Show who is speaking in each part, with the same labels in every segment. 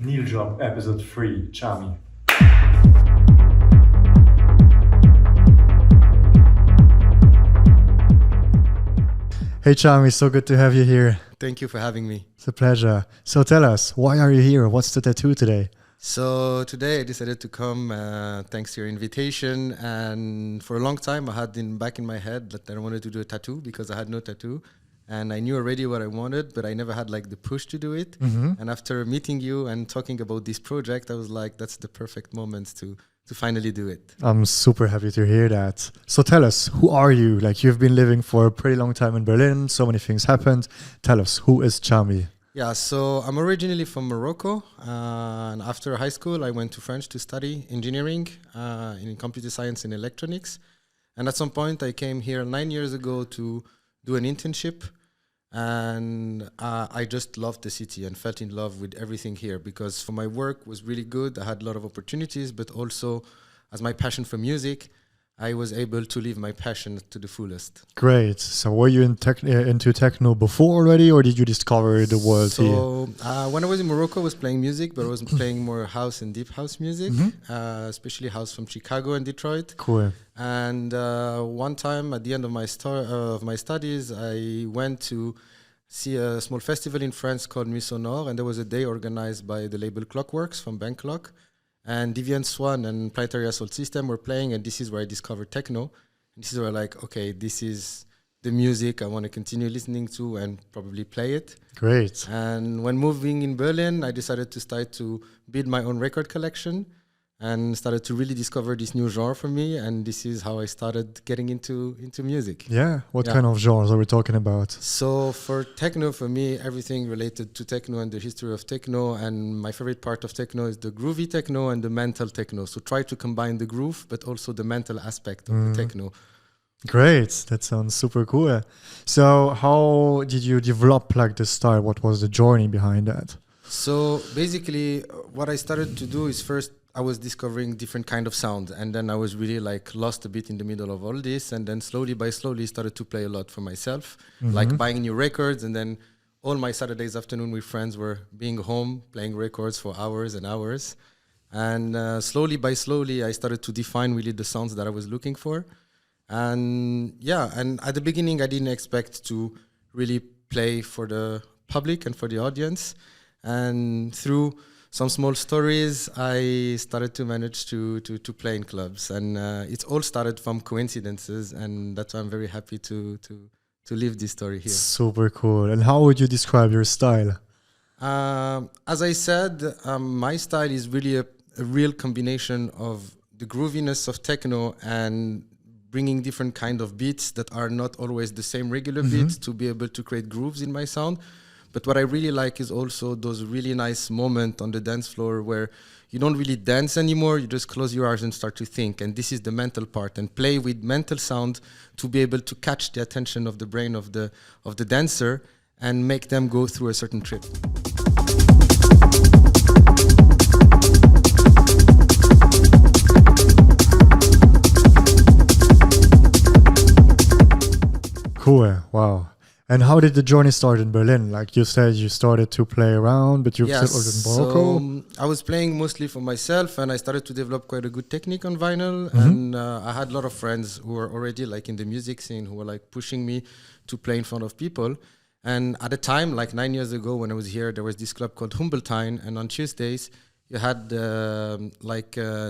Speaker 1: Minijob episode 3, Chami. Hey Chami, so good to have you here.
Speaker 2: Thank you for having me.
Speaker 1: It's a pleasure. So tell us, why are you here? What's the tattoo today?
Speaker 2: So today I decided to come thanks to your invitation, and for a long time I had back in my head that I wanted to do a tattoo because I had no tattoo, and I knew already what I wanted, but I never had like the push to do it. And after meeting you and talking about this project, I was like, that's the perfect moment to finally do it.
Speaker 1: I'm super happy to hear that. So tell us, who are you? Like, you've been living for a pretty long time in Berlin, so many things happened. Tell us, who is Chami?
Speaker 2: Yeah, so I'm originally from Morocco, and after high school I went to France to study engineering in computer science and electronics. And at some point I came here 9 years ago to do an internship, and I just loved the city and fell in love with everything here because for my work was really good. I had a lot of opportunities, but also as my passion for music, I was able to live my passion to the fullest.
Speaker 1: Great. So were you into techno before already, or did you discover the world here?
Speaker 2: So when I was in Morocco, I was playing music, but I was playing more house and deep house music, especially house from Chicago and Detroit.
Speaker 1: Cool.
Speaker 2: And one time at the end of my studies, I went to see a small festival in France called Nuit Sonore, and there was a day organized by the label Clockworks from Bangkok. And Deviant Swan and Planetary Assault System were playing, and this is where I discovered techno. And this is where like, okay, this is the music I want to continue listening to and probably play it.
Speaker 1: Great.
Speaker 2: And when moving in Berlin, I decided to start to build my own record collection and started to really discover this new genre for me. And this is how I started getting into music.
Speaker 1: Yeah. What kind of genres are we talking about?
Speaker 2: So for techno, for me, everything related to techno and the history of techno. And my favorite part of techno is the groovy techno and the mental techno. So try to combine the groove, but also the mental aspect of the techno.
Speaker 1: Great. That sounds super cool. So how did you develop like the style? What was the journey behind that?
Speaker 2: So basically what I started to do is first I was discovering different kind of sound, and then I was really like lost a bit in the middle of all this, and then slowly started to play a lot for myself, like buying new records, and then all my Saturdays afternoon with friends were being home playing records for hours and hours, and slowly I started to define really the sounds that I was looking for, and at the beginning I didn't expect to really play for the public and for the audience, and through some small stories, I started to manage to play in clubs, and it all started from coincidences, and that's why I'm very happy to live this story here.
Speaker 1: Super cool. And how would you describe your style?
Speaker 2: As I said, my style is really a real combination of the grooviness of techno and bringing different kind of beats that are not always the same regular beats to be able to create grooves in my sound. But what I really like is also those really nice moments on the dance floor where you don't really dance anymore, you just close your eyes and start to think. And this is the mental part, and play with mental sound to be able to catch the attention of the brain of the dancer and make them go through a certain trip.
Speaker 1: Cool. Wow. And how did the journey start in Berlin? Like you said, you started to play around, but you've settled in Morocco.
Speaker 2: So I was playing mostly for myself, and I started to develop quite a good technique on vinyl. And I had a lot of friends who were already like in the music scene, who were like pushing me to play in front of people. And at the time, like 9 years ago when I was here, there was this club called Humboldt, and on Tuesdays you had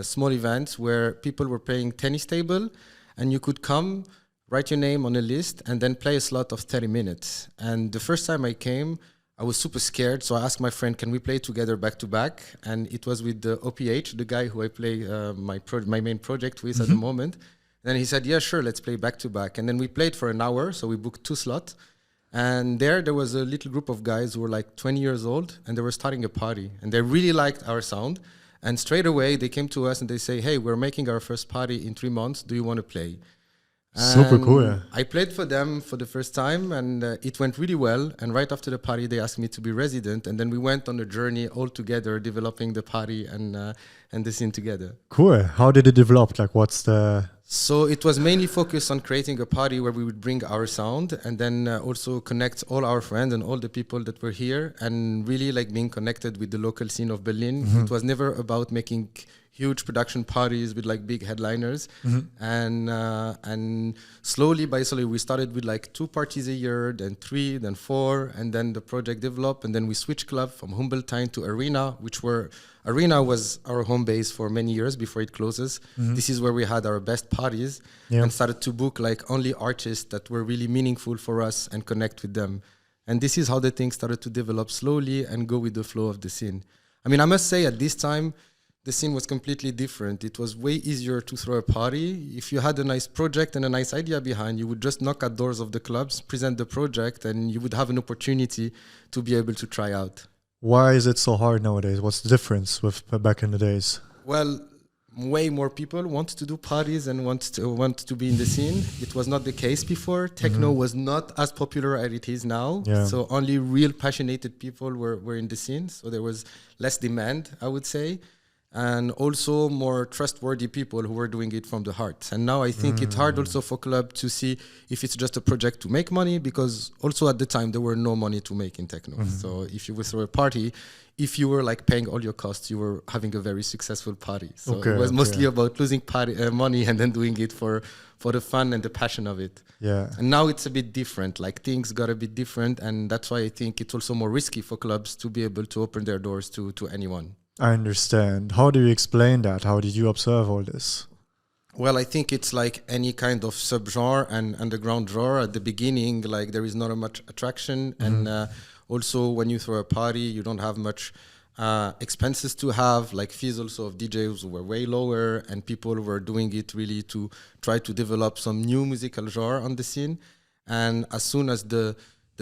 Speaker 2: small events where people were playing tennis table, and you could come, write your name on a list, and then play a slot of 30 minutes. And the first time I came, I was super scared. So I asked my friend, can we play together back to back? And it was with the OPH, the guy who I play my main project with at the moment. And then he said, yeah, sure, let's play back to back. And then we played for an hour. So we booked 2 slots. And there was a little group of guys who were like 20 years old, and they were starting a party. And they really liked our sound. And straight away, they came to us and they say, hey, we're making our first party in 3 months. Do you want to play?
Speaker 1: Super cool.
Speaker 2: I played for them for the first time, and it went really well. And right after the party, they asked me to be resident, and then we went on a journey all together, developing the party and the scene together.
Speaker 1: Cool. How did it develop? Like, what's the
Speaker 2: So it was mainly focused on creating a party where we would bring our sound and then also connect all our friends and all the people that were here and really like being connected with the local scene of Berlin. It was never about making huge production parties with like big headliners. And slowly we started with like 2 parties a year, then 3, then 4, and then the project developed, and then we switched club from Humboldtine to Arena, Arena was our home base for many years before it closes. This is where we had our best parties and started to book like only artists that were really meaningful for us and connect with them. And this is how the thing started to develop slowly and go with the flow of the scene. I mean, I must say at this time, the scene was completely different. It was way easier to throw a party. If you had a nice project and a nice idea behind, you would just knock at doors of the clubs, present the project, and you would have an opportunity to be able to try out.
Speaker 1: Why is it so hard nowadays? What's the difference with back in the days?
Speaker 2: Well, way more people want to do parties and want to be in the scene. It was not the case before. Techno was not as popular as it is now. So only real passionate people were in the scene. So there was less demand, I would say. And also more trustworthy people who were doing it from the heart. And now I think it's hard also for club to see if it's just a project to make money, because also at the time there were no money to make in techno. So if you would throw a party, if you were like paying all your costs, you were having a very successful party. So it was mostly about losing money and then doing it for the fun and the passion of it. And now it's a bit different, like things got a bit different. And that's why I think it's also more risky for clubs to be able to open their doors to anyone.
Speaker 1: I understand. How do you explain that? How did you observe all this?
Speaker 2: Well, I think it's like any kind of subgenre and underground genre. At the beginning, like there is not much attraction. And also when you throw a party, you don't have much expenses to have, like fees also of DJs were way lower, and people were doing it really to try to develop some new musical genre on the scene. And as soon as the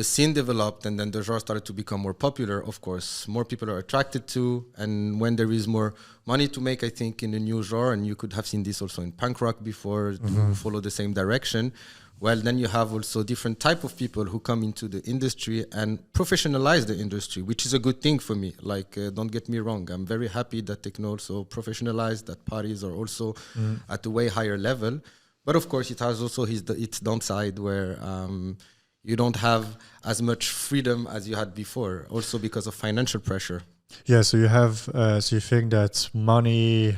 Speaker 2: scene developed and then the genre started to become more popular, of course, more people are attracted to. And when there is more money to make, I think, in a new genre, and you could have seen this also in punk rock before to follow the same direction, well, then you have also different type of people who come into the industry and professionalize the industry, which is a good thing for me. Like, don't get me wrong, I'm very happy that Techno also professionalized, that parties are also at a way higher level. But of course, it has also its downside where you don't have as much freedom as you had before, also because of financial pressure. Yeah,
Speaker 1: so you have, so you think that money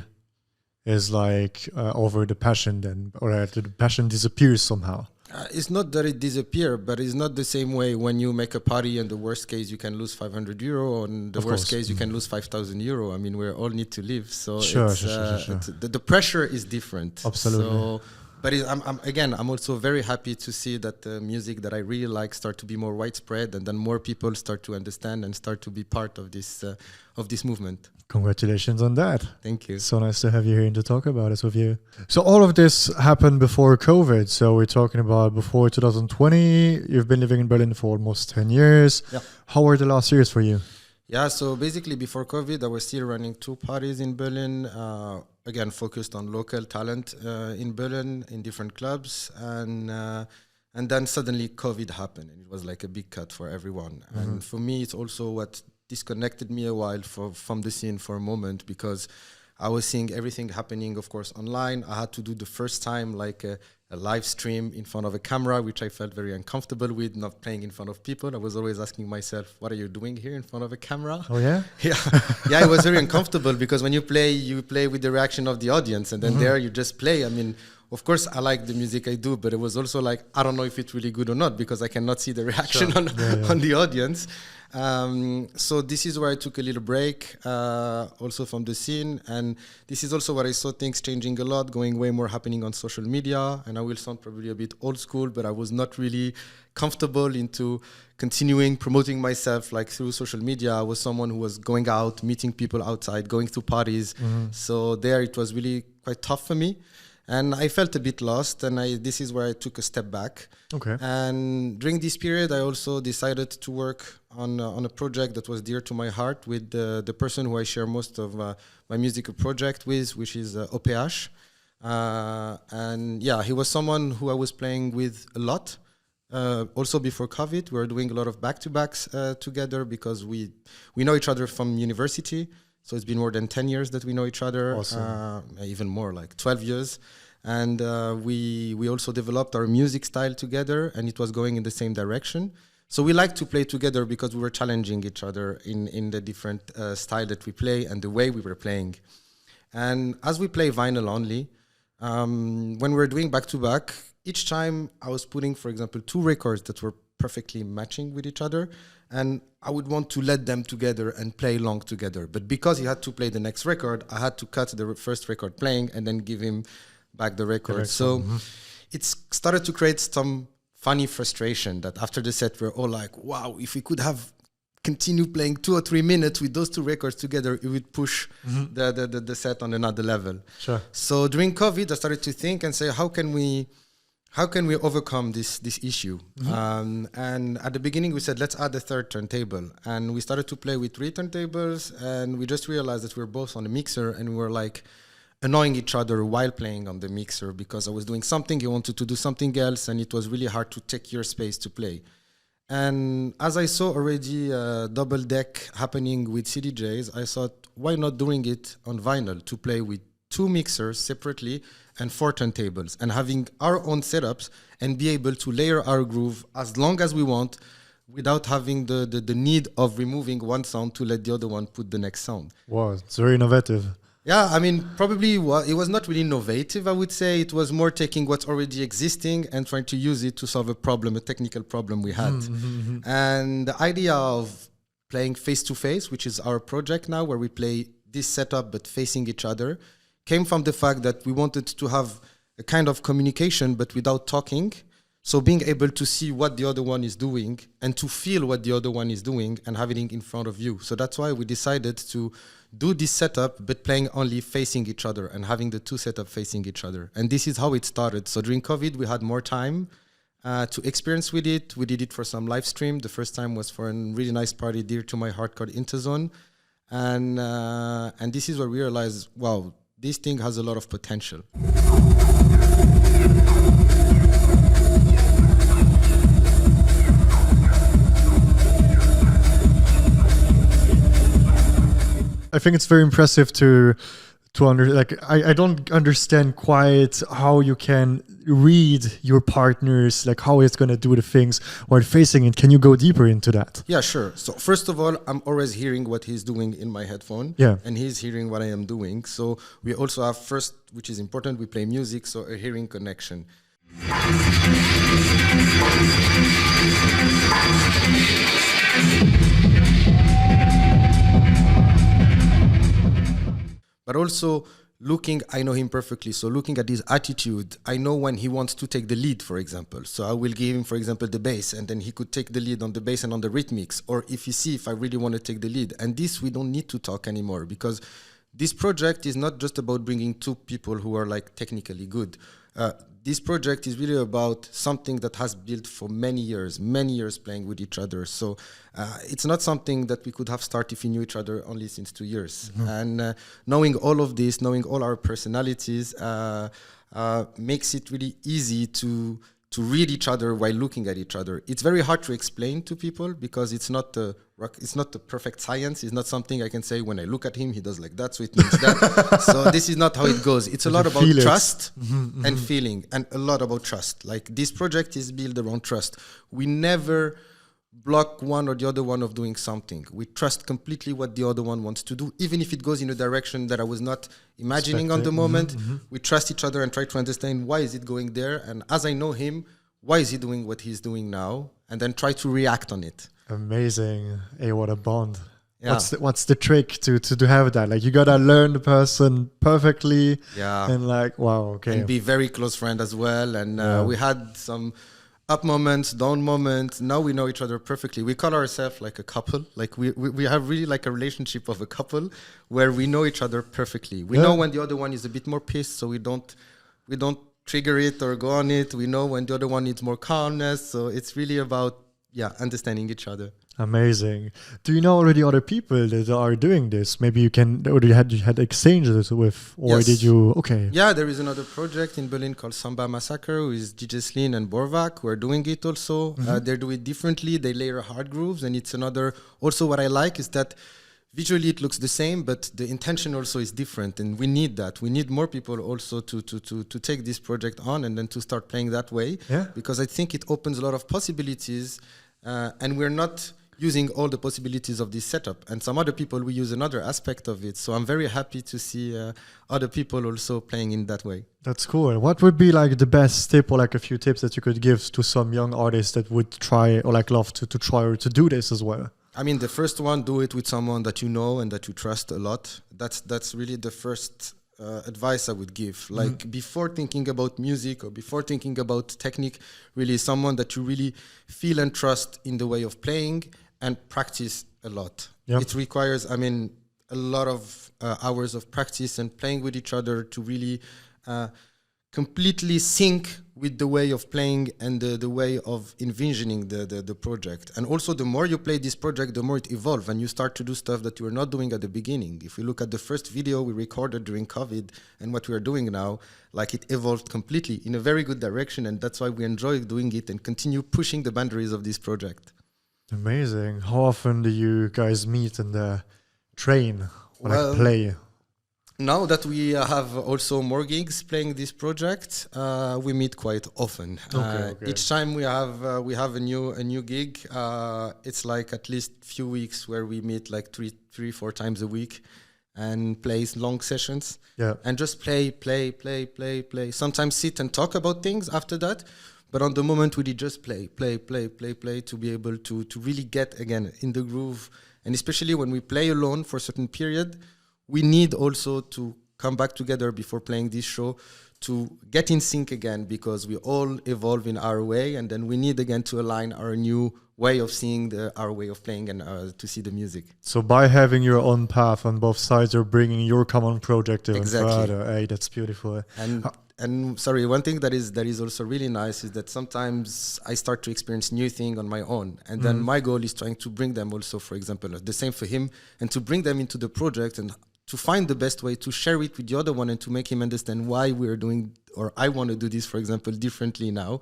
Speaker 1: is like over the passion then, or the passion disappears somehow?
Speaker 2: It's not that it disappears, but it's not the same way when you make a party and the worst case you can lose 500 euro, and the worst case you can lose 5,000 euro. I mean, we all need to live. So
Speaker 1: sure.
Speaker 2: The pressure is different.
Speaker 1: Absolutely.
Speaker 2: So, but I'm also very happy to see that the music that I really like start to be more widespread, and then more people start to understand and start to be part of this movement.
Speaker 1: Congratulations on that.
Speaker 2: Thank you.
Speaker 1: So nice to have you here and to talk about this with you. So all of this happened before COVID. So we're talking about before 2020. You've been living in Berlin for almost 10 years. Yeah. How were the last years for you?
Speaker 2: Yeah, so basically before COVID, I was still running 2 parties in Berlin. Again, focused on local talent in Berlin, in different clubs. And then suddenly COVID happened, and it was like a big cut for everyone. And for me, it's also what disconnected me a while from the scene for a moment, because I was seeing everything happening, of course, online. I had to do the first time like a live stream in front of a camera, which I felt very uncomfortable with, not playing in front of people. I was always asking myself, what are you doing here in front of a camera?
Speaker 1: Oh, yeah?
Speaker 2: Yeah, it was very uncomfortable, because when you play with the reaction of the audience, and then there you just play. I mean, of course, I like the music I do, but it was also like, I don't know if it's really good or not, because I cannot see the reaction on the audience. So this is where I took a little break, also from the scene. And this is also where I saw things changing a lot, going way more happening on social media. And I will sound probably a bit old school, but I was not really comfortable into continuing promoting myself like through social media. I was someone who was going out, meeting people outside, going to parties. So there it was really quite tough for me. And I felt a bit lost, and this is where I took a step back.
Speaker 1: Okay.
Speaker 2: And during this period, I also decided to work on a project that was dear to my heart with the person who I share most of my musical project with, which is OPH. And yeah, he was someone who I was playing with a lot. Also before COVID, we were doing a lot of back-to-backs together, because we know each other from university. So it's been more than 10 years that we know each other.
Speaker 1: Awesome.
Speaker 2: Even more, like 12 years. And we also developed our music style together, and it was going in the same direction. So we like to play together because we were challenging each other in the different style that we play and the way we were playing. And as we play vinyl only, when we're doing back-to-back, each time I was putting, for example, 2 records that were perfectly matching with each other, and I would want to let them together and play along together. But because he had to play the next record, I had to cut the first record playing and then give him back the record. So it started to create some funny frustration that after the set we're all like, wow, if we could have continued playing 2 or 3 minutes with those 2 records together, it would push the set on another level.
Speaker 1: Sure.
Speaker 2: So during COVID, I started to think and say, how can we overcome this issue? And at the beginning we said, let's add a 3rd turntable. And we started to play with 3 turntables, and we just realized that we were both on a mixer and we were like annoying each other while playing on the mixer, because I was doing something, he wanted to do something else, and it was really hard to take your space to play. And as I saw already double deck happening with CDJs, I thought, why not doing it on vinyl, to play with 2 mixers separately and 4 turntables, and having our own setups and be able to layer our groove as long as we want without having the need of removing one sound to let the other one put the next sound.
Speaker 1: Wow, it's very innovative.
Speaker 2: Yeah, I mean, probably it was not really innovative, I would say. It was more taking what's already existing and trying to use it to solve a problem, a technical problem we had. And the idea of playing face-to-face, which is our project now, where we play this setup but facing each other, came from the fact that we wanted to have a kind of communication but without talking. So being able to see what the other one is doing and to feel what the other one is doing and having it in front of you. So that's why we decided to do this setup but playing only facing each other and having the 2 setups facing each other. And this is how it started. So during COVID, we had more time to experience with it. We did it for some live stream. The first time was for a really nice party dear to my heart called Interzone. And this is where we realized, wow, this thing has a lot of potential.
Speaker 1: I think it's very impressive to I don't understand quite how you can read your partners, like how it's going to do the things while facing it. Can you go deeper into that?
Speaker 2: Yeah, sure. So first of all, I'm always hearing what he's doing in my headphone, and he's hearing what I am doing. So we also have first, which is important, we play music, so a hearing connection. But also looking, I know him perfectly. So looking at his attitude, I know when he wants to take the lead, for example. So I will give him, for example, the bass, and then he could take the lead on the bass and on the rhythmics. Or if you see, if I really want to take the lead. And this, we don't need to talk anymore, because this project is not just about bringing 2 people who are like technically good. This project is really about something that has built for many years playing with each other. So it's not something that we could have started if we knew each other only since 2 years. And knowing all of this, knowing all our personalities, makes it really easy to read each other while looking at each other. It's very hard to explain to people because it's not the perfect science. It's not something I can say when I look at him, he does like that, so it means that. So this is not how it goes. It's a lot about trust and feeling, and a lot about trust. Like this project is built around trust. We never block one or the other one of doing something. We trust completely what the other one wants to do, even if it goes in a direction that I was not imagining on the moment. We trust each other and try to understand why is it going there, and as I know him, why is he doing what he's doing now, and then try to react on it.
Speaker 1: Amazing. Hey, what a bond.
Speaker 2: Yeah.
Speaker 1: What's the trick to have that? Like, you gotta learn the person perfectly.
Speaker 2: Yeah.
Speaker 1: And like, wow, okay.
Speaker 2: And be very close friend as well. And we had some up moments, down moments. Now we know each other perfectly. We call ourselves like a couple. Like we have really like a relationship of a couple where we know each other perfectly. We know when the other one is a bit more pissed, so we don't trigger it or go on it. We know when the other one needs more calmness. So it's really about understanding each other.
Speaker 1: Amazing. Do you know already other people that are doing this? Maybe you can, or you had exchanges with, or
Speaker 2: yes.
Speaker 1: did you? Okay.
Speaker 2: Yeah, there is another project in Berlin called Samba Massacre with DJ Slin and Borvak who are doing it also. They do it differently. They layer hard grooves, and it's another. Also, what I like is that visually it looks the same, but the intention also is different, and we need that. We need more people also to take this project on and then to start playing that way, because I think it opens a lot of possibilities, and we're not using all the possibilities of this setup. And some other people will use another aspect of it. So I'm very happy to see other people also playing in that way.
Speaker 1: That's cool. What would be like the best tip or like a few tips that you could give to some young artists that would try or like love to try or to do this as well?
Speaker 2: I mean, the first one, do it with someone that you know and that you trust a lot. That's really the first advice I would give. Like before thinking about music or before thinking about technique, really someone that you really feel and trust in the way of playing, and practice a lot. Yep. It requires, I mean, a lot of hours of practice and playing with each other to really completely sync with the way of playing and the way of envisioning the project. And also, the more you play this project, the more it evolves, and you start to do stuff that you were not doing at the beginning. If we look at the first video we recorded during COVID and what we are doing now, like it evolved completely in a very good direction, and that's why we enjoy doing it and continue pushing the boundaries of this project.
Speaker 1: Amazing. How often do you guys meet and train or like play?
Speaker 2: Now that we have also more gigs playing this project, we meet quite often. Okay. Each time we have a new gig, it's like at least few weeks where we meet like three, 4 times a week and play long sessions. Yeah. And just play. Sometimes sit and talk about things after that. But on the moment, we did just play to be able to really get, again, in the groove. And especially when we play alone for a certain period, we need also to come back together before playing this show to get in sync again, because we all evolve in our way. And then we need, again, to align our new way of seeing our way of playing and to see the music.
Speaker 1: So by having your own path on both sides, you're bringing your common project even
Speaker 2: exactly.
Speaker 1: further. Hey, that's beautiful.
Speaker 2: And sorry, one thing that is also really nice is that sometimes I start to experience new things on my own. And then my goal is trying to bring them also, for example, the same for him, and to bring them into the project and to find the best way to share it with the other one and to make him understand why we're doing, or I want to do this, for example, differently now.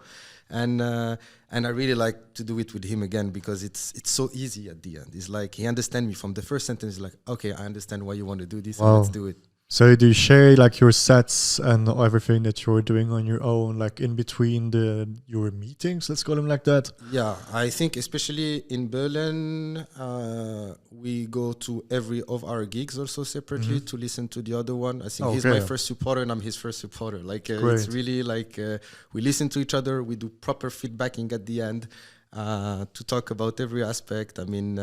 Speaker 2: And I really like to do it with him again, because it's so easy at the end. It's like he understands me from the first sentence. He's like, okay, I understand why you want to do this, and let's do it.
Speaker 1: So do you share like your sets and everything that you're doing on your own, like in between your meetings, let's call them like that? Yeah,
Speaker 2: I think especially in Berlin, we go to every of our gigs also separately to listen to the other one. I think he's my first supporter and I'm his first supporter. Like it's really like we listen to each other, we do proper feedbacking at the end to talk about every aspect. I mean,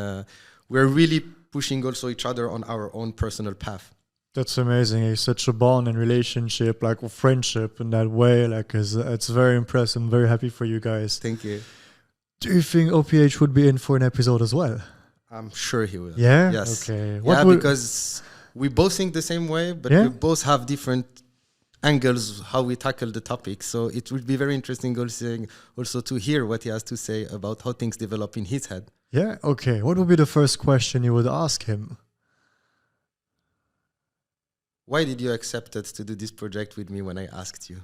Speaker 2: we're really pushing also each other on our own personal path.
Speaker 1: That's amazing. It's such a bond and relationship, like a friendship in that way. Like, it's very impressive. I'm very happy for you guys.
Speaker 2: Thank you.
Speaker 1: Do you think OPH would be in for an episode as well?
Speaker 2: I'm sure he will.
Speaker 1: Yeah?
Speaker 2: Yes.
Speaker 1: Okay.
Speaker 2: Because we both think the same way, but we both have different angles how we tackle the topic. So it would be very interesting also to hear what he has to say about how things develop in his head.
Speaker 1: Yeah? Okay. What would be the first question you would ask him?
Speaker 2: Why did you accept it to do this project with me when I asked you?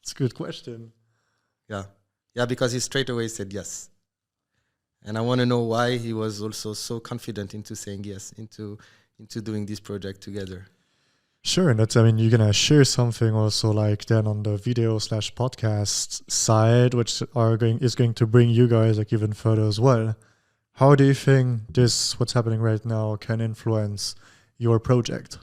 Speaker 1: It's a good question.
Speaker 2: Yeah, because he straight away said yes. And I want to know why he was also so confident into saying yes, into doing this project together.
Speaker 1: Sure, and that's, I mean, you're going to share something also like then on the video/podcast side, which is going to bring you guys like even further as well. How do you think what's happening right now can influence your project?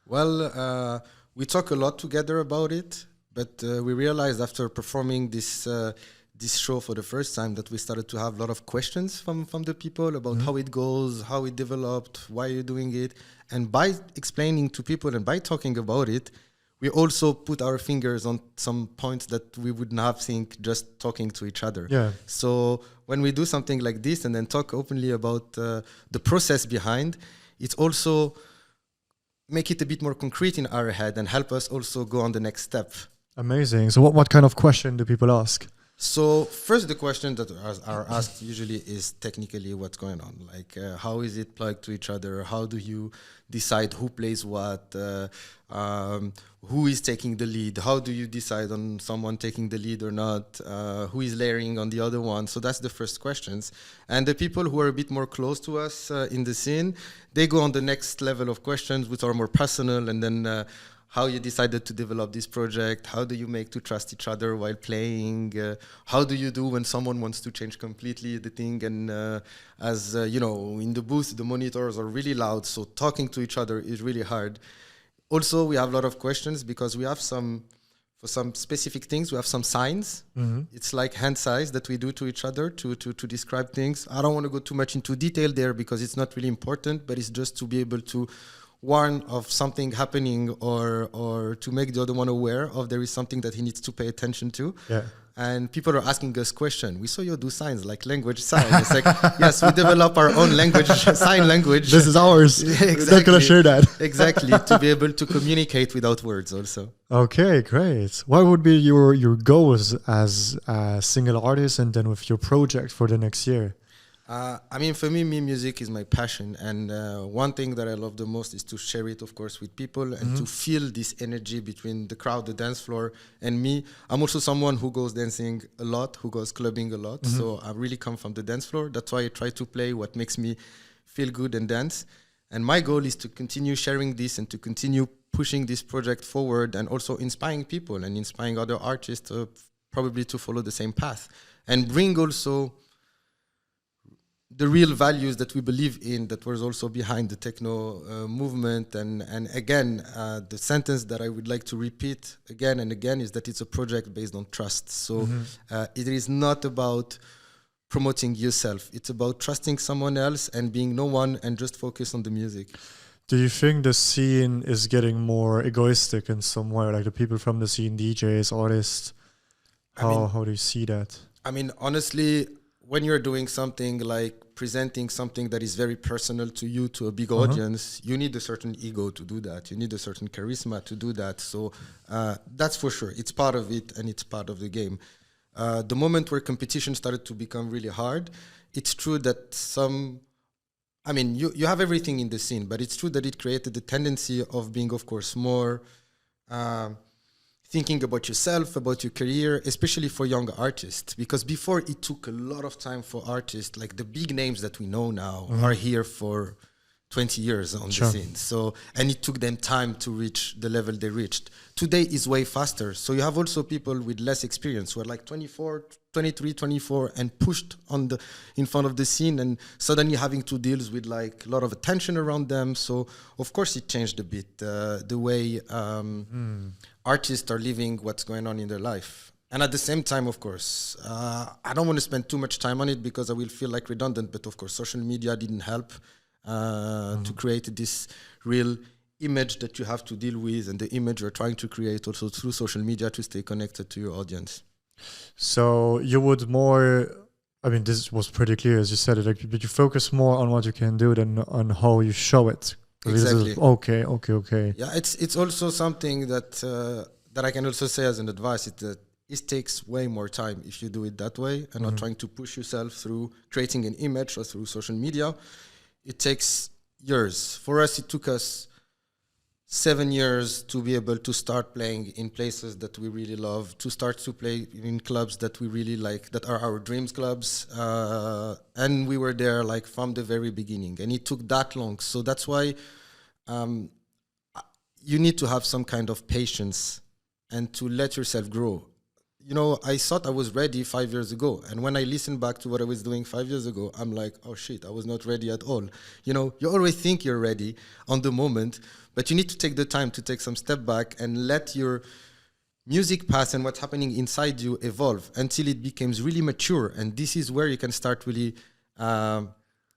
Speaker 2: Well, we talk a lot together about it, but we realized after performing this show for the first time that we started to have a lot of questions from the people about how it goes, how it developed, why you're doing it. And by explaining to people and by talking about it, we also put our fingers on some points that we would not think just talking to each other. Yeah. So when we do something like this and then talk openly about the process behind, it's also make it a bit more concrete in our head and help us also go on the next step.
Speaker 1: Amazing. So what kind of question do people ask?
Speaker 2: So first, the question that are asked usually is technically what's going on. Like, how is it plugged to each other? How do you decide who plays what? Who is taking the lead? How do you decide on someone taking the lead or not? Who is layering on the other one? So that's the first questions. And the people who are a bit more close to us in the scene, they go on the next level of questions, which are more personal, and then how you decided to develop this project, how do you make to trust each other while playing, how do you do when someone wants to change completely the thing, and as you know, in the booth, the monitors are really loud, so talking to each other is really hard. Also, we have a lot of questions because we have for some specific things, we have some signs. It's like hand signs that we do to each other to describe things. I don't want to go too much into detail there because it's not really important, but it's just to be able to warn of something happening or to make the other one aware of there is something that he needs to pay attention to.
Speaker 1: Yeah.
Speaker 2: And people are asking us questions. We saw you do signs, like language sign. It's like, yes, we develop our own language, sign language.
Speaker 1: This is ours.
Speaker 2: Exactly.
Speaker 1: We're not going to share that.
Speaker 2: Exactly, to be able to communicate without words also.
Speaker 1: Okay, great. What would be your goals as a single artist and then with your project for the next year?
Speaker 2: I mean, for me, music is my passion. And one thing that I love the most is to share it, of course, with people and to feel this energy between the crowd, the dance floor, and me. I'm also someone who goes dancing a lot, who goes clubbing a lot. So I really come from the dance floor. That's why I try to play what makes me feel good and dance. And my goal is to continue sharing this and to continue pushing this project forward and also inspiring people and inspiring other artists probably to follow the same path and bring also the real values that we believe in that was also behind the techno movement. And again, the sentence that I would like to repeat again and again is that it's a project based on trust. So it is not about promoting yourself. It's about trusting someone else and being no one and just focus on the music.
Speaker 1: Do you think the scene is getting more egoistic in some way? Like the people from the scene, DJs, artists, how do you see that?
Speaker 2: I mean, honestly, when you're doing something like presenting something that is very personal to you, to a big audience, you need a certain ego to do that. You need a certain charisma to do that. So that's for sure. It's part of it and it's part of the game. The moment where competition started to become really hard, it's true that you have everything in the scene, but it's true that it created the tendency of being, of course, more thinking about yourself, about your career, especially for young artists. Because before, it took a lot of time for artists, like the big names that we know now are here for 20 years on the scene. So, and it took them time to reach the level they reached. Today is way faster. So you have also people with less experience who are like 24, 23, 24 and pushed in front of the scene and suddenly having to deal with like a lot of attention around them. So of course it changed a bit the way artists are living what's going on in their life. And at the same time, of course, I don't want to spend too much time on it because I will feel like redundant, but of course social media didn't help to create this real image that you have to deal with and the image you're trying to create also through social media to stay connected to your audience. So
Speaker 1: you would more, I mean, this was pretty clear as you said it, like, but you focus more on what you can do than on how you show it.
Speaker 2: Exactly.
Speaker 1: Okay.
Speaker 2: Yeah, it's also something that I can also say as an advice, is that it takes way more time if you do it that way and not trying to push yourself through creating an image or through social media. It takes years. For us, it took us 7 years to be able to start playing in places that we really love, to start to play in clubs that we really like, that are our dreams clubs. And we were there like from the very beginning. And it took that long. So that's why you need to have some kind of patience and to let yourself grow. You know, I thought I was ready 5 years ago. And when I listen back to what I was doing 5 years ago, I'm like, oh shit, I was not ready at all. You know, you always think you're ready on the moment, but you need to take the time to take some step back and let your music path and what's happening inside you evolve until it becomes really mature. And this is where you can start really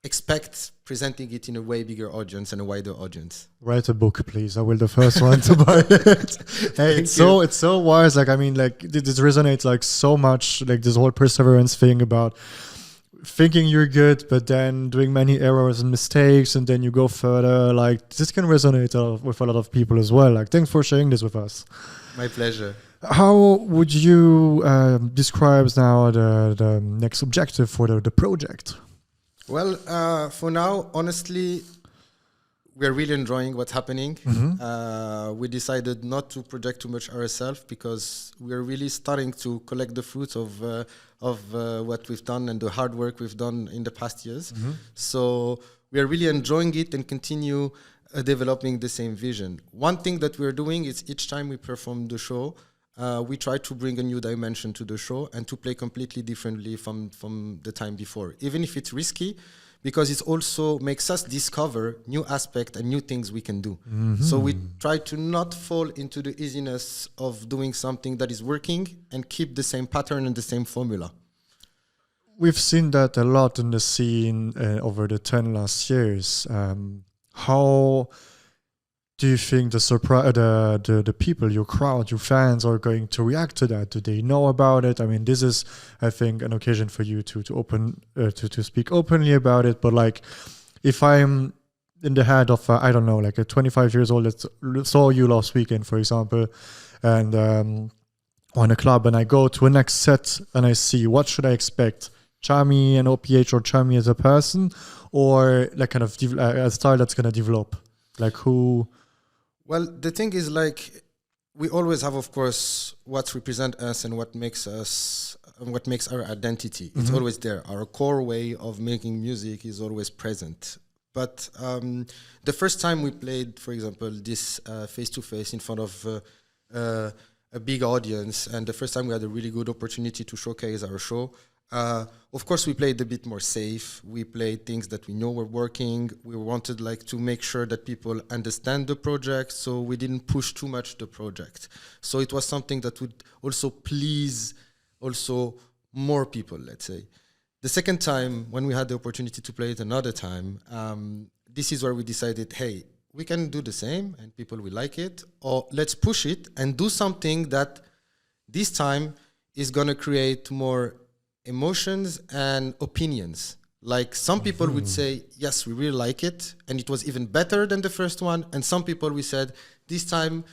Speaker 2: expect presenting it in a way bigger audience and a wider audience.
Speaker 1: Write a book, please. I will the first one to buy it. Hey, it's so wise. Like, I mean, like this resonates like so much, like this whole perseverance thing about thinking you're good, but then doing many errors and mistakes, and then you go further. Like this can resonate with a lot of people as well. Like, thanks for sharing this with us.
Speaker 2: My pleasure.
Speaker 1: How would you describe now the next objective for the project?
Speaker 2: Well, for now, honestly, we're really enjoying what's happening. We decided not to project too much ourselves because we're really starting to collect the fruits of what we've done and the hard work we've done in the past years. So we're really enjoying it and continue developing the same vision. One thing that we're doing is each time we perform the show, we try to bring a new dimension to the show and to play completely differently from the time before, even if it's risky, because it also makes us discover new aspects and new things we can do. So we try to not fall into the easiness of doing something that is working and keep the same pattern and the same formula.
Speaker 1: We've seen that a lot in the scene over the 10 last years. How do you think the people, your crowd, your fans are going to react to that? Do they know about it? I mean, this is, I think, an occasion for you to speak openly about it. But like, if I'm in the head of, I don't know, like a 25 years old that saw you last weekend, for example, and on a club, and I go to a next set and I see, what should I expect? Chami and OPH, or Chami as a person, or like kind of a style that's going to develop? Like who?
Speaker 2: Well, the thing is, like, we always have, of course, what represent us and what makes us, and what makes our identity. It's always there. Our core way of making music is always present. But the first time we played, for example, this face-to-face in front of a big audience, and the first time we had a really good opportunity to showcase our show, of course, we played a bit more safe. We played things that we know were working. We wanted to make sure that people understand the project, so we didn't push too much the project. So it was something that would also please also more people, let's say. The second time, when we had the opportunity to play it another time, this is where we decided, hey, we can do the same and people will like it, or let's push it and do something that this time is going to create more emotions and opinions. Like, some people would say, yes, we really like it, and it was even better than the first one. And some people, we said, this time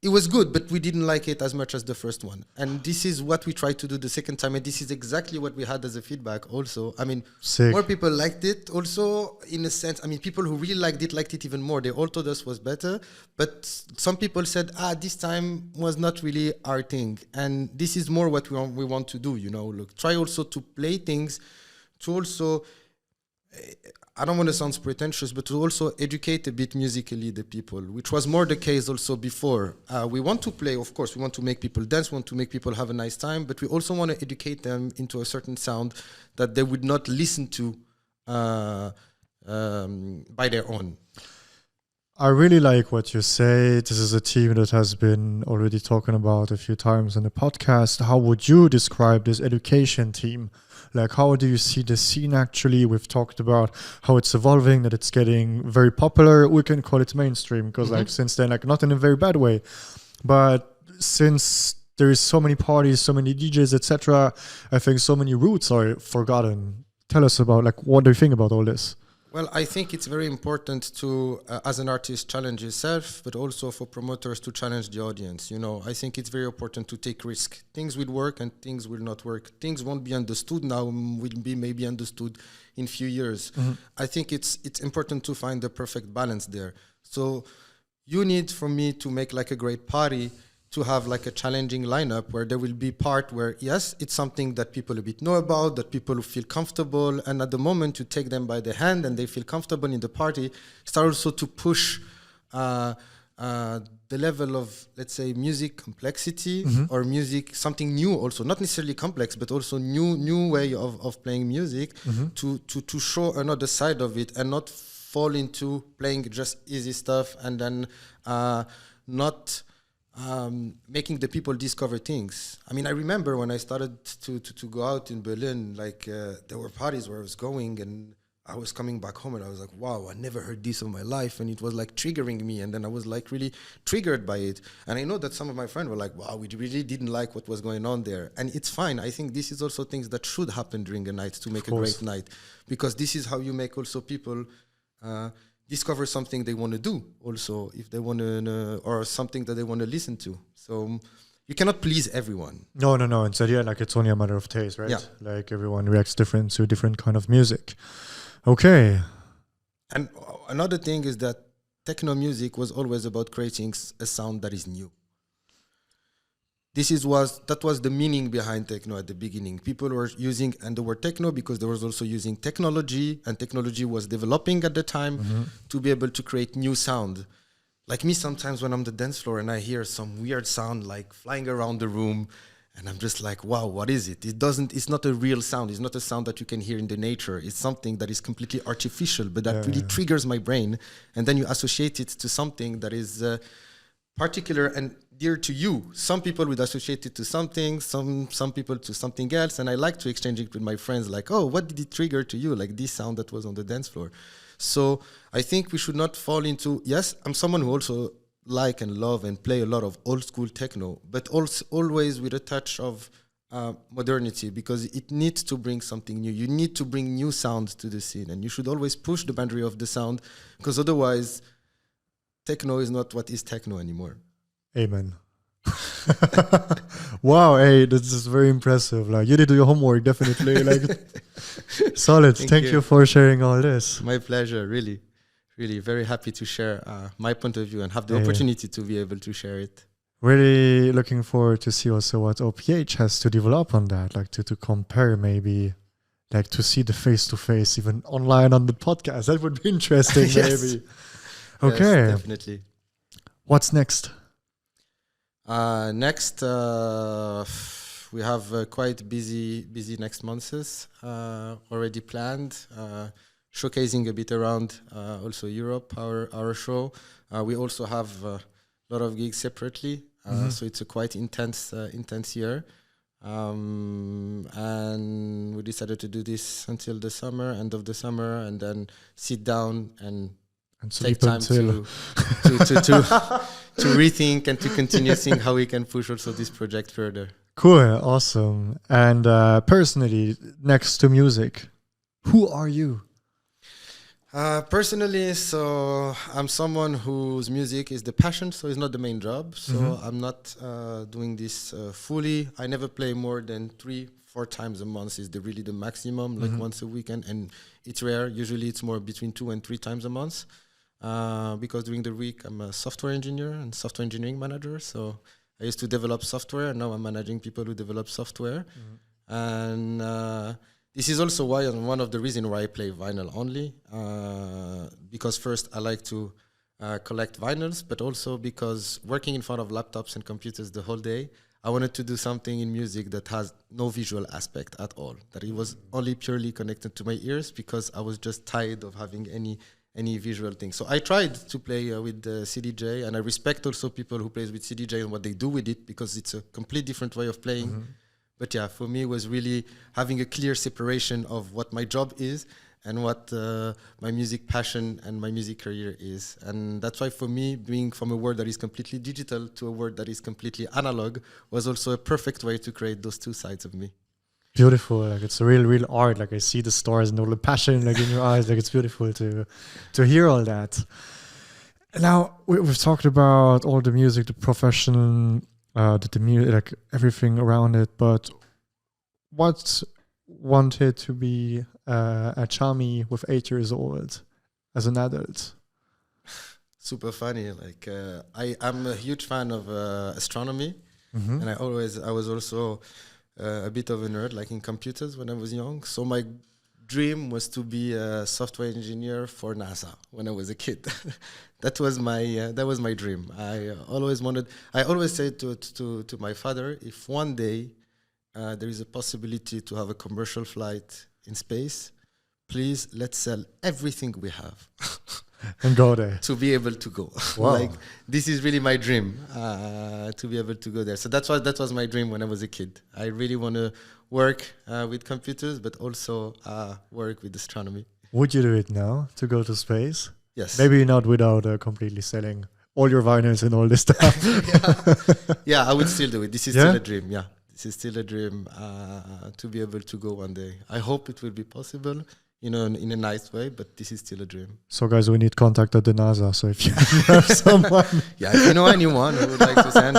Speaker 2: it was good, but we didn't like it as much as the first one. And this is what we tried to do the second time, and this is exactly what we had as a feedback also. I mean, more people liked it also, in a sense. I mean, people who really liked it even more. They all told us was better, but some people said, this time was not really our thing. And this is more what we want to do, look, try also to play things to also, I don't want to sound pretentious, but to also educate a bit musically the people, which was more the case also before. We want to play, of course, we want to make people dance, we want to make people have a nice time, but we also want to educate them into a certain sound that they would not listen to by their own.
Speaker 1: I really like what you say. This is a team that has been already talking about a few times in the podcast. How would you describe this education team? Like, how do you see the scene actually? We've talked about how it's evolving, that it's getting very popular. We can call it mainstream because since then, not in a very bad way, but since there is so many parties, so many DJs, etc., I think so many roots are forgotten. Tell us about, what do you think about all this?
Speaker 2: Well, I think it's very important to, as an artist, challenge yourself, but also for promoters to challenge the audience. I think it's very important to take risk. Things will work and things will not work. Things won't be understood now, will be maybe understood in a few years. I think it's important to find the perfect balance there. So you need, for me, to make a great party, to have a challenging lineup where there will be part where, yes, it's something that people a bit know about, that people feel comfortable, and at the moment you take them by the hand and they feel comfortable in the party, start also to push the level of, let's say, music complexity or music, something new also, not necessarily complex, but also new way of playing music to show another side of it and not fall into playing just easy stuff and then not making the people discover things. I mean, I remember when I started to go out in Berlin, there were parties where I was going and I was coming back home and I was like, wow, I never heard this in my life. And it was triggering me. And then I was really triggered by it. And I know that some of my friends were like, wow, we really didn't like what was going on there. And it's fine. I think this is also things that should happen during a night to make a great night, because this is how you make also people discover something they want to do also, if they want to, or something that they want to listen to. So you cannot please everyone.
Speaker 1: No. Instead, like it's only a matter of taste, right?
Speaker 2: Yeah.
Speaker 1: Like everyone reacts different to different kind of music. Okay.
Speaker 2: And another thing is that techno music was always about creating a sound that is new. That was the meaning behind techno at the beginning. People were using the word techno because they was also using technology, and technology was developing at the time to be able to create new sound. Like me, sometimes when I'm on the dance floor and I hear some weird sound like flying around the room, and I'm just like, wow, what is it? It's not a real sound. It's not a sound that you can hear in the nature. It's something that is completely artificial, but that really triggers my brain. And then you associate it to something that is particular and dear to you. Some people would associate it to something, some people to something else. And I like to exchange it with my friends, like, oh, what did it trigger to you? Like this sound that was on the dance floor. So I think we should not fall into, yes, I'm someone who also like and love and play a lot of old school techno, but also always with a touch of modernity, because it needs to bring something new. You need to bring new sound to the scene, and you should always push the boundary of the sound, because otherwise techno is not what is techno anymore.
Speaker 1: Amen. Wow, hey, this is very impressive. Like you did your homework, definitely. Like solid. Thank you for sharing all this.
Speaker 2: My pleasure, really. Really very happy to share my point of view and have the opportunity to be able to share it.
Speaker 1: Really looking forward to see also what OPH has to develop on that, like to compare maybe, like to see the face-to-face even online on the podcast. That would be interesting.
Speaker 2: Yes.
Speaker 1: Maybe. Okay.
Speaker 2: Yes, definitely.
Speaker 1: What's next?
Speaker 2: Next, we have quite busy next months already planned. Showcasing a bit around also Europe, our show. We also have a lot of gigs separately, so it's a quite intense year. And we decided to do this until the summer, end of the summer, and then sit down and take time to rethink and to continue seeing how we can push also this project further.
Speaker 1: Cool, awesome. And personally, next to music, who are you?
Speaker 2: Personally, so I'm someone whose music is the passion, so it's not the main job. So I'm not doing this fully. I never play more than 3-4 times a month is really the maximum, like once a weekend. And it's rare. Usually it's more between 2 and 3 times a month. Because during the week, I'm a software engineer and software engineering manager. So I used to develop software, and now I'm managing people who develop software. And this is also why one of the reasons why I play vinyl only, because first I like to collect vinyls, but also because working in front of laptops and computers the whole day, I wanted to do something in music that has no visual aspect at all, that it was only purely connected to my ears, because I was just tired of having any visual thing. So I tried to play with the CDJ, and I respect also people who plays with CDJ and what they do with it, because it's a complete different way of playing. But yeah, for me, it was really having a clear separation of what my job is and what my music passion and my music career is. And that's why for me, being from a world that is completely digital to a world that is completely analog was also a perfect way to create those two sides of me.
Speaker 1: Beautiful. Like it's a real art. Like I see the stars and all the passion like in your eyes. Like it's beautiful to hear all that. Now we've talked about all the music, the profession, the music, like everything around it. But what wanted to be a Charmy with 8 years old as an adult?
Speaker 2: Super funny. Like I'm a huge fan of astronomy, and I was also a bit of a nerd, like in computers when I was young. So my dream was to be a software engineer for NASA when I was a kid. That was my dream. I always said to my father, if one day there is a possibility to have a commercial flight in space, please let's sell everything we have
Speaker 1: and go there
Speaker 2: to be able to go.
Speaker 1: Wow.
Speaker 2: Like this is really my dream to be able to go there. So that was my dream when I was a kid. I really want to work with computers, but also work with astronomy.
Speaker 1: Would you do it now to go to space?
Speaker 2: Yes.
Speaker 1: Maybe not without completely selling all your vinyls and all this stuff.
Speaker 2: Yeah, I would still do it. This is still a dream. Yeah, this is still a dream to be able to go one day. I hope it will be possible. in a nice way, but this is still a dream.
Speaker 1: So guys, we need contact at the NASA. So if you have someone,
Speaker 2: if you know anyone who would like to send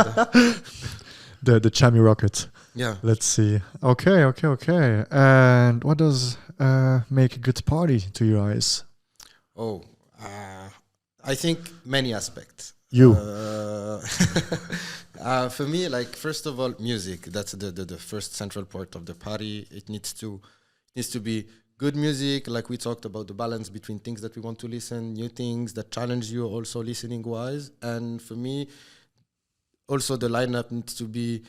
Speaker 1: the Chami rocket.
Speaker 2: Yeah.
Speaker 1: Let's see. Okay. And what does make a good party to your eyes?
Speaker 2: I think many aspects. For me, like, first of all, music. That's the first central part of the party. It needs to be good music, like we talked about, the balance between things that we want to listen, new things that challenge you also listening wise. And for me, also the lineup needs to be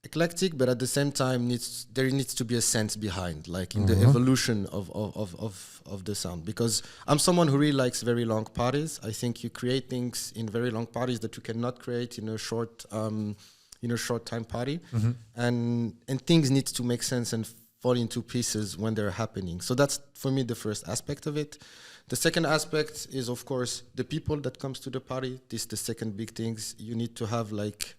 Speaker 2: eclectic, but at the same time there needs to be a sense behind, like in the evolution of the sound. Because I'm someone who really likes very long parties. I think you create things in very long parties that you cannot create in a short time party, and things need to make sense and fall into pieces when they're happening. So that's, for me, the first aspect of it. The second aspect is, of course, the people that comes to the party. This is the second big things. You need to have like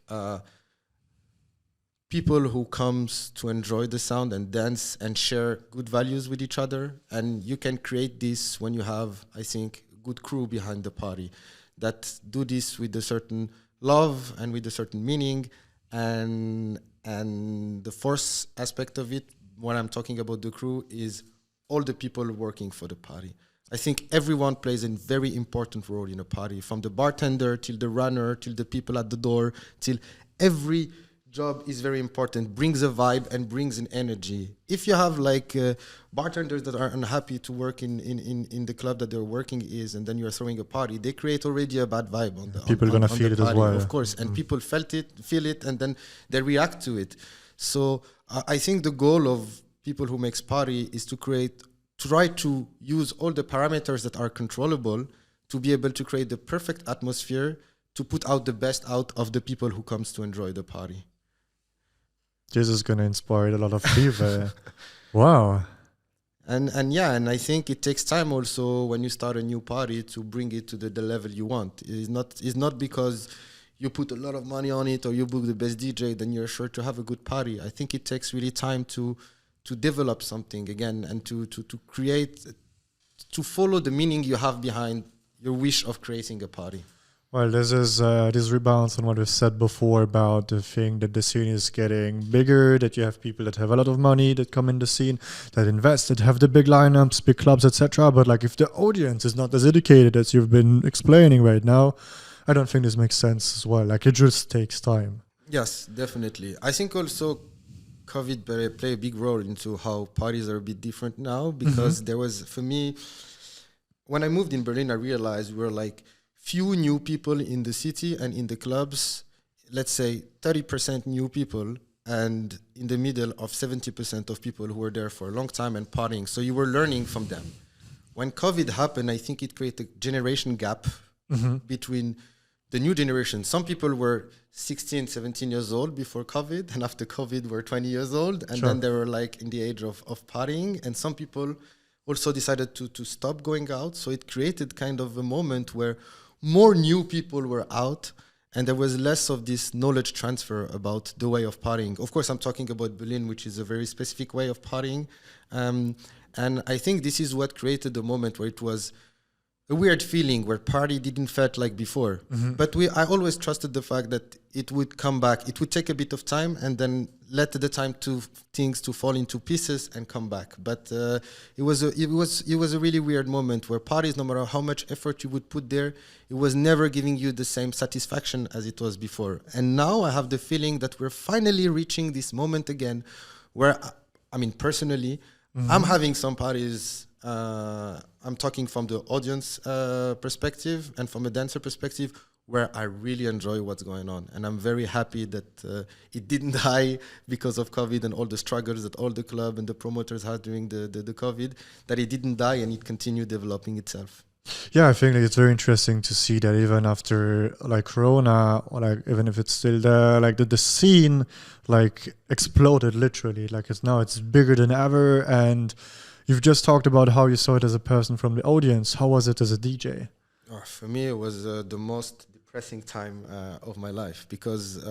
Speaker 2: people who comes to enjoy the sound and dance and share good values with each other. And you can create this when you have, I think, good crew behind the party that do this with a certain love and with a certain meaning. And the fourth aspect of it, when I'm talking about the crew, is all the people working for the party. I think everyone plays a very important role in a party, from the bartender till the runner, till the people at the door, till every job is very important, brings a vibe and brings an energy. If you have like bartenders that are unhappy to work in the club that they're working is, and then you're throwing a party, they create already a bad vibe on the
Speaker 1: people are gonna feel it as well,
Speaker 2: of course, and people feel it, and then they react to it. So I think the goal of people who makes party is to try to use all the parameters that are controllable to be able to create the perfect atmosphere to put out the best out of the people who comes to enjoy the party.
Speaker 1: This is going to inspire a lot of people. Wow.
Speaker 2: And I think it takes time also when you start a new party to bring it to the level you want. It's not because you put a lot of money on it or you book the best DJ, then you're sure to have a good party. I think it takes really time to develop something again and to create, to follow the meaning you have behind your wish of creating a party.
Speaker 1: Well, this rebounds on what we said before about the thing that the scene is getting bigger, that you have people that have a lot of money that come in the scene, that invest, that have the big lineups, big clubs, etc. But like if the audience is not as educated as you've been explaining right now, I don't think this makes sense as well. Like it just takes time.
Speaker 2: Yes, definitely. I think also COVID play a big role into how parties are a bit different now, because there was, for me, when I moved in Berlin, I realized we were like few new people in the city and in the clubs, let's say 30% new people, and in the middle of 70% of people who were there for a long time and partying. So you were learning from them. When COVID happened, I think it created a generation gap between the new generation. Some people were 16, 17 years old before COVID, and after COVID were 20 years old, and then they were like in the age of partying. And some people also decided to stop going out. So it created kind of a moment where more new people were out, and there was less of this knowledge transfer about the way of partying. Of course, I'm talking about Berlin, which is a very specific way of partying. And I think this is what created the moment where it was a weird feeling where party didn't felt like before. But I always trusted the fact that it would come back. It would take a bit of time and then let the time to things to fall into pieces and come back. But it was a really weird moment where parties, no matter how much effort you would put there, it was never giving you the same satisfaction as it was before. And now I have the feeling that we're finally reaching this moment again where, I mean, personally, I'm having some parties. I'm talking from the audience perspective and from a dancer perspective, where I really enjoy what's going on. And I'm very happy that it didn't die because of COVID and all the struggles that all the club and the promoters had during the COVID, that it didn't die and it continued developing itself.
Speaker 1: Yeah, I think it's very interesting to see that even after like Corona, or like even if it's still there, like the scene like exploded literally. Like it's bigger than ever. And you've just talked about how you saw it as a person from the audience. How was it as a DJ?
Speaker 2: For me, it was the most depressing time of my life, because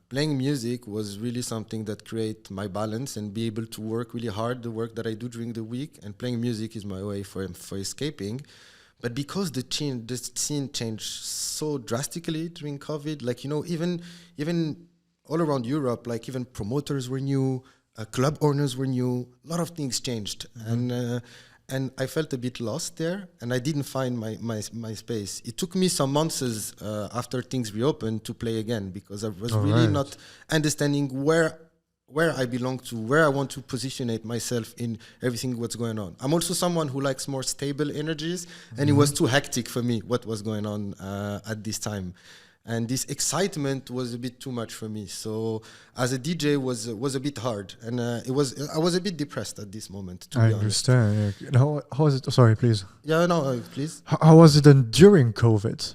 Speaker 2: playing music was really something that create my balance and be able to work really hard, the work that I do during the week, and playing music is my way for escaping. But because the scene changed so drastically during COVID, like, you know, even all around Europe, like even promoters were new, club owners were new, a lot of things changed. And I felt a bit lost there, and I didn't find my space. It took me some months after things reopened to play again, because I was really not understanding where I belong to, where I want to positionate myself in everything what's going on. I'm also someone who likes more stable energies, and it was too hectic for me what was going on at this time. And this excitement was a bit too much for me. So as a DJ was a bit hard, and I was a bit depressed at this moment. To be
Speaker 1: understand. Yeah. And how was it? Sorry, please.
Speaker 2: Yeah, no, please.
Speaker 1: How was it then during COVID?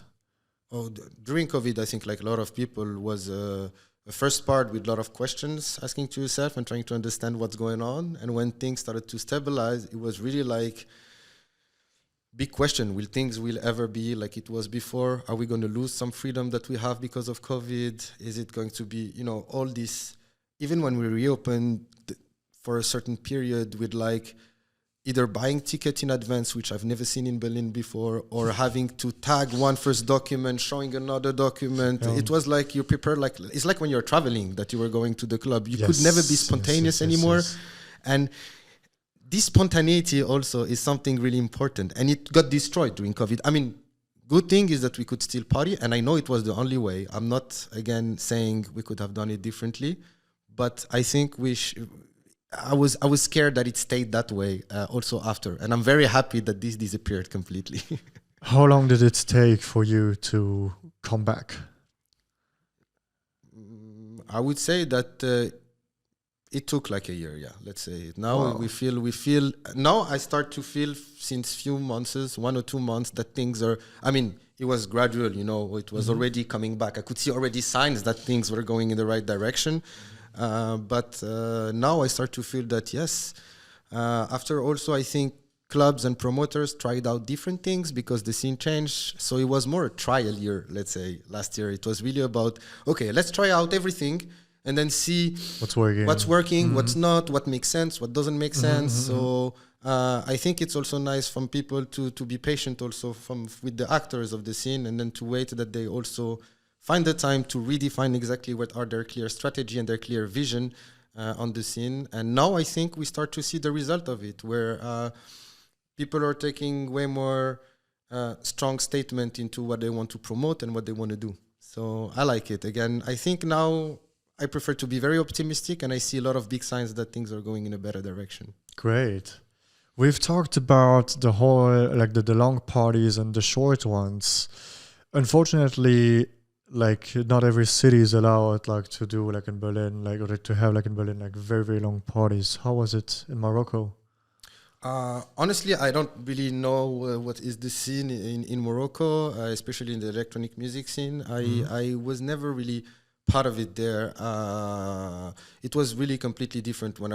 Speaker 2: Oh, during COVID, I think like a lot of people was the first part with a lot of questions, asking to yourself and trying to understand what's going on. And when things started to stabilize, it was really like big question. Will things ever be like it was before? Are we going to lose some freedom that we have because of COVID? Is it going to be, you know, all this, even when we reopened for a certain period with like either buying ticket in advance, which I've never seen in Berlin before, or having to tag one first document, showing another document. It was like you prepare, like, it's like when you're traveling that you were going to the club. You could never be spontaneous anymore. And this spontaneity also is something really important, and it got destroyed during COVID. I mean, good thing is that we could still party, and I know it was the only way. I'm not, again, saying we could have done it differently, but I think I was scared that it stayed that way also after, and I'm very happy that this disappeared completely.
Speaker 1: How long did it take for you to come back?
Speaker 2: I would say that it took like a year, yeah, let's say. Now we feel, now I start to feel since few months, 1 or 2 months, that things are, I mean, it was gradual, you know, it was already coming back. I could see already signs that things were going in the right direction. But now I start to feel that, yes, after also I think clubs and promoters tried out different things because the scene changed. So it was more a trial year, let's say, last year. It was really about, okay, let's try out everything and then see what's working, what's not, what makes sense, what doesn't make sense. So I think it's also nice from people to be patient also with the actors of the scene, and then to wait that they also find the time to redefine exactly what are their clear strategy and their clear vision on the scene. And now I think we start to see the result of it, where people are taking way more strong statement into what they want to promote and what they want to do. So I like it. Again, I think now I prefer to be very optimistic, and I see a lot of big signs that things are going in a better direction.
Speaker 1: Great. We've talked about the whole, like the long parties and the short ones. Unfortunately, like not every city is allowed like to do like in Berlin, like, or to have like in Berlin like very, very long parties. How was it in Morocco?
Speaker 2: Honestly, I don't really know what is the scene in Morocco, especially in the electronic music scene. I was never really part of it there. It was really completely different when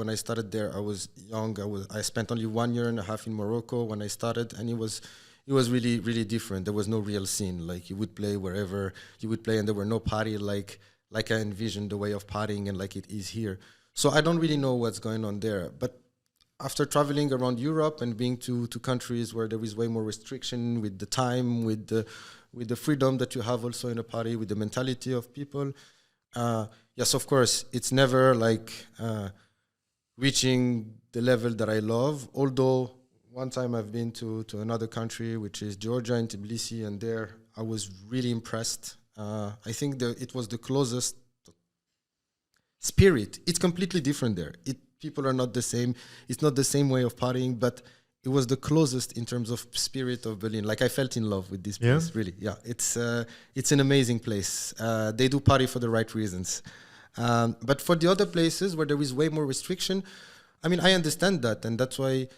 Speaker 2: I started there. I was young. I spent only 1.5 years in Morocco when I started, and it was really, really different. There was no real scene. Like, you would play wherever you would play, and there were no party like I envisioned the way of partying and like it is here. So I don't really know what's going on there. But after traveling around Europe and being to countries where there is way more restriction with the time, with the freedom that you have also in a party, with the mentality of people, yes, of course, it's never like reaching the level that I love. Although one time I've been to another country, which is Georgia, in Tbilisi, and there I was really impressed. I think it was the closest spirit. It's completely different there. People are not the same. It's not the same way of partying, but it was the closest in terms of spirit of Berlin. Like, I felt in love with this place, really. Yeah, it's an amazing place. They do party for the right reasons. But for the other places where there is way more restriction, I mean, I understand that, and that's why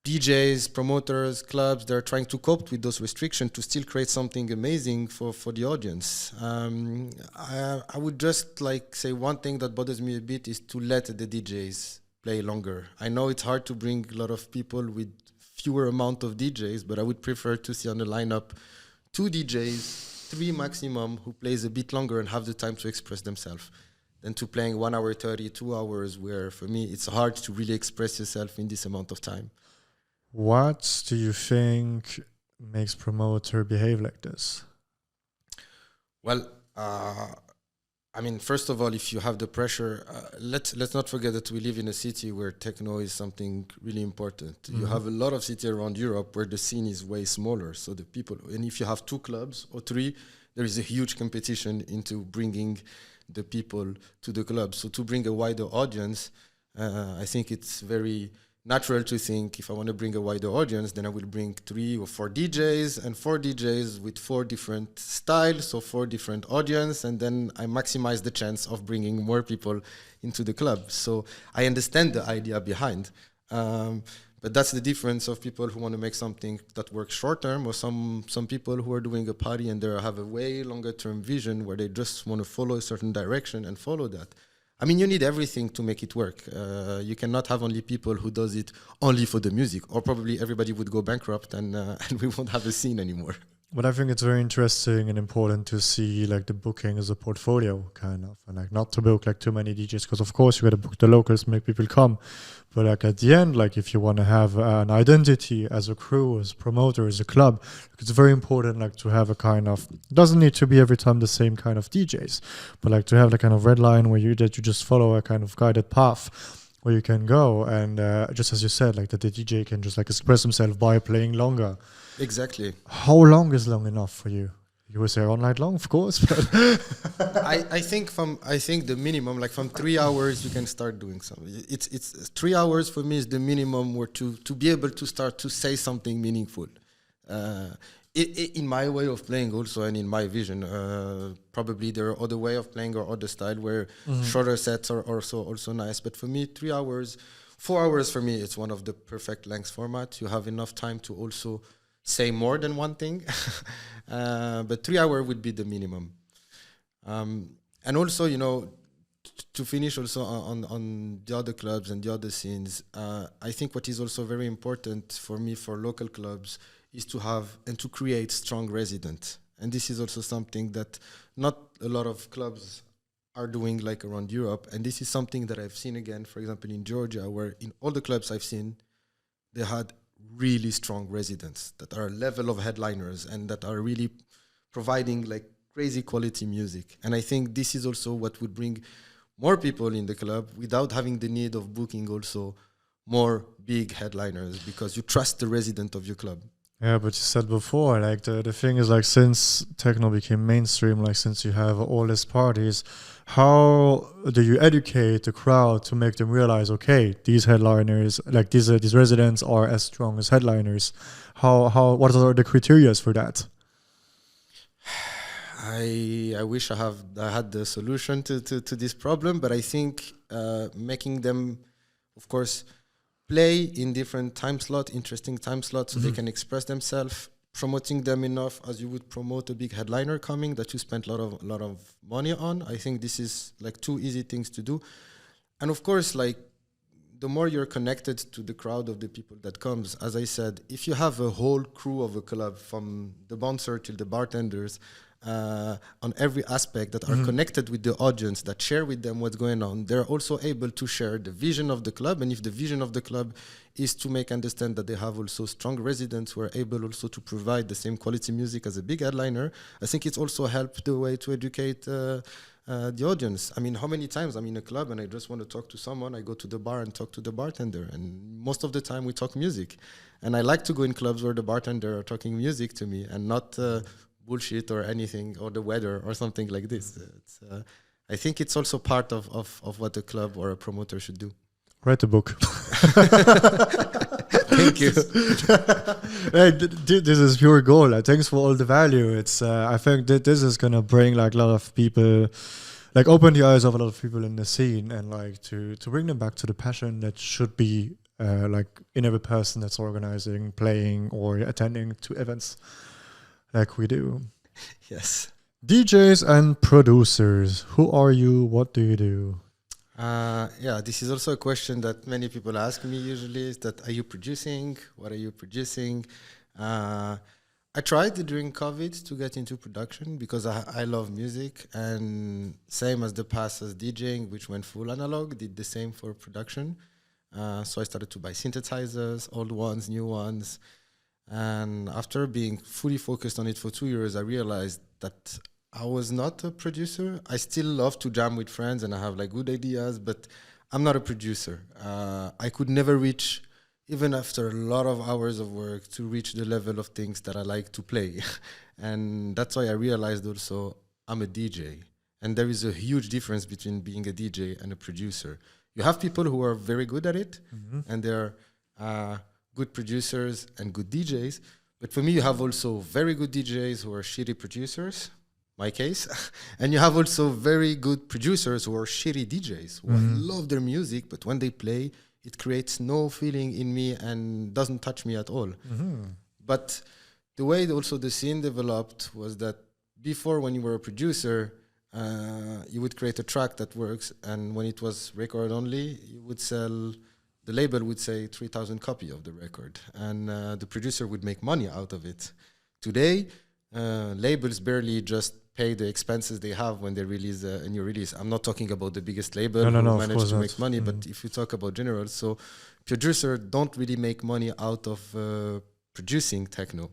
Speaker 2: DJs, promoters, clubs, they're trying to cope with those restrictions to still create something amazing for the audience. I would just like say one thing that bothers me a bit is to let the DJs play longer. I know it's hard to bring a lot of people with fewer amount of DJs, but I would prefer to see on the lineup 2 DJs 3 maximum who plays a bit longer and have the time to express themselves than to playing 1 hour 30, 2 hours, where for me it's hard to really express yourself in this amount of time.
Speaker 1: What do you think makes promoter behave like this?
Speaker 2: Well, I mean, first of all, if you have the pressure, let's not forget that we live in a city where techno is something really important. You have a lot of cities around Europe where the scene is way smaller. So the people, and if you have 2 clubs or 3, there is a huge competition into bringing the people to the club. So to bring a wider audience, I think it's very natural to think if I want to bring a wider audience, then I will bring 3 or 4 DJs and 4 DJs with 4 different styles, so 4 different audience, and then I maximize the chance of bringing more people into the club. So I understand the idea behind, but that's the difference of people who want to make something that works short term, or some people who are doing a party and they have a way longer term vision where they just want to follow a certain direction and follow that. I mean, you need everything to make it work. You cannot have only people who does it only for the music, or probably everybody would go bankrupt and we won't have a scene anymore.
Speaker 1: But I think it's very interesting and important to see like the booking as a portfolio kind of, and like not to book like too many DJs, because of course you got to book the locals, make people come. But like at the end, like if you want to have an identity as a crew, as a promoter, as a club, it's very important like to have a kind of, doesn't need to be every time the same kind of DJs, but like to have the kind of red line where you just follow a kind of guided path where you can go, and just as you said, like that the DJ can just like express himself by playing longer.
Speaker 2: Exactly.
Speaker 1: How long is long enough for you? You would say all night long, of course. But
Speaker 2: I think the minimum, like from 3 hours, you can start doing something. It's 3 hours for me is the minimum, where to be able to start to say something meaningful. In my way of playing also, and in my vision, probably there are other way of playing or other style where shorter sets are also nice. But for me, 3 hours, 4 hours for me, it's one of the perfect length format. You have enough time to also say more than one thing, but 3 hours would be the minimum. And also, you know, to finish also on the other clubs and the other scenes, I think what is also very important for me for local clubs is to have and to create strong residents. And this is also something that not a lot of clubs are doing like around Europe. And this is something that I've seen again, for example, in Georgia, where in all the clubs I've seen, they had really strong residents that are a level of headliners and that are really providing like crazy quality music. And I think this is also what would bring more people in the club without having the need of booking also more big headliners, because you trust the resident of your club.
Speaker 1: yeah, but you said before, like the thing is like since techno became mainstream, like since you have all these parties, how do you educate the crowd to make them realize, okay, these headliners, like these residents are as strong as headliners? What are the criteria for that?
Speaker 2: I wish I had the solution to this problem, but I think making them, of course, play in different time slot, interesting time slots, so they can express themselves, promoting them enough as you would promote a big headliner coming that you spent a lot of money on. I think this is like 2 easy things to do. And of course, like the more you're connected to the crowd of the people that comes, as I said, if you have a whole crew of a club from the bouncer till the bartenders, on every aspect that are connected with the audience, that share with them what's going on, they're also able to share the vision of the club. And if the vision of the club is to make understand that they have also strong residents who are able also to provide the same quality music as a big headliner, I think it's also helped the way to educate the audience. I mean, how many times I'm in a club and I just want to talk to someone, I go to the bar and talk to the bartender, and most of the time we talk music. And I like to go in clubs where the bartender are talking music to me and not bullshit or anything, or the weather or something like this. I think it's also part of what a club or a promoter should do.
Speaker 1: Write a book.
Speaker 2: Thank you.
Speaker 1: Hey, this is pure gold. Thanks for all the value. It's I think that this is gonna bring like a lot of people, like open the eyes of a lot of people in the scene, and like to bring them back to the passion that should be like in every person that's organizing, playing, or attending to events like we do.
Speaker 2: Yes.
Speaker 1: DJs and producers. Who are you? What do you do?
Speaker 2: Yeah, this is also a question that many people ask me usually, is that, are you producing? What are you producing? I tried during COVID to get into production because I love music, and same as the past as DJing, which went full analog, did the same for production. So I started to buy synthesizers, old ones, new ones. And after being fully focused on it for 2 years, I realized that I was not a producer. I still love to jam with friends and I have like good ideas, but I'm not a producer. I could never reach, even after a lot of hours of work, to reach the level of things that I like to play. And that's why I realized also I'm a DJ. And there is a huge difference between being a DJ and a producer. You have people who are very good at it, and they're good producers and good DJs. But for me, you have also very good DJs who are shitty producers, my case. And you have also very good producers who are shitty DJs, who I love their music, but when they play, it creates no feeling in me and doesn't touch me at all. But the way also the scene developed was that before, when you were a producer, you would create a track that works, and when it was record only, you would sell, the label would say 3,000 copies of the record, and the producer would make money out of it. Today, labels barely just pay the expenses they have when they release a new release. I'm not talking about the biggest label who managed to make money, but if you talk about general, so producers don't really make money out of producing techno.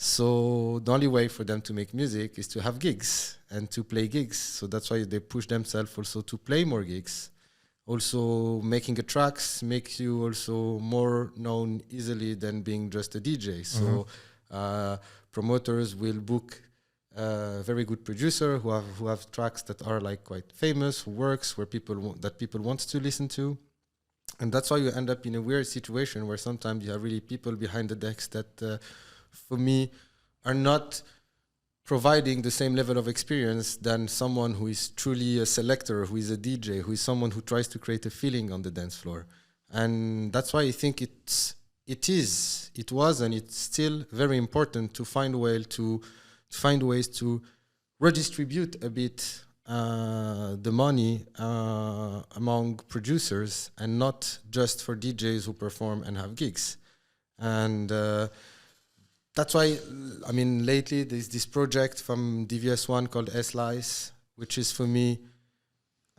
Speaker 2: So the only way for them to make music is to have gigs and to play gigs. So that's why they push themselves also to play more gigs. Also, making a tracks makes you also more known easily than being just a DJ. So promoters will book a very good producer who have tracks that are like quite famous, who works, where people want to listen to. And that's why you end up in a weird situation where sometimes you have really people behind the decks that for me are not providing the same level of experience than someone who is truly a selector, who is a DJ, who is someone who tries to create a feeling on the dance floor. And that's why I think it was and it's still very important to find ways to redistribute a bit the money among producers and not just for DJs who perform and have gigs. And that's why, I mean, lately there's this project from DVS1 called S-Lice, which is for me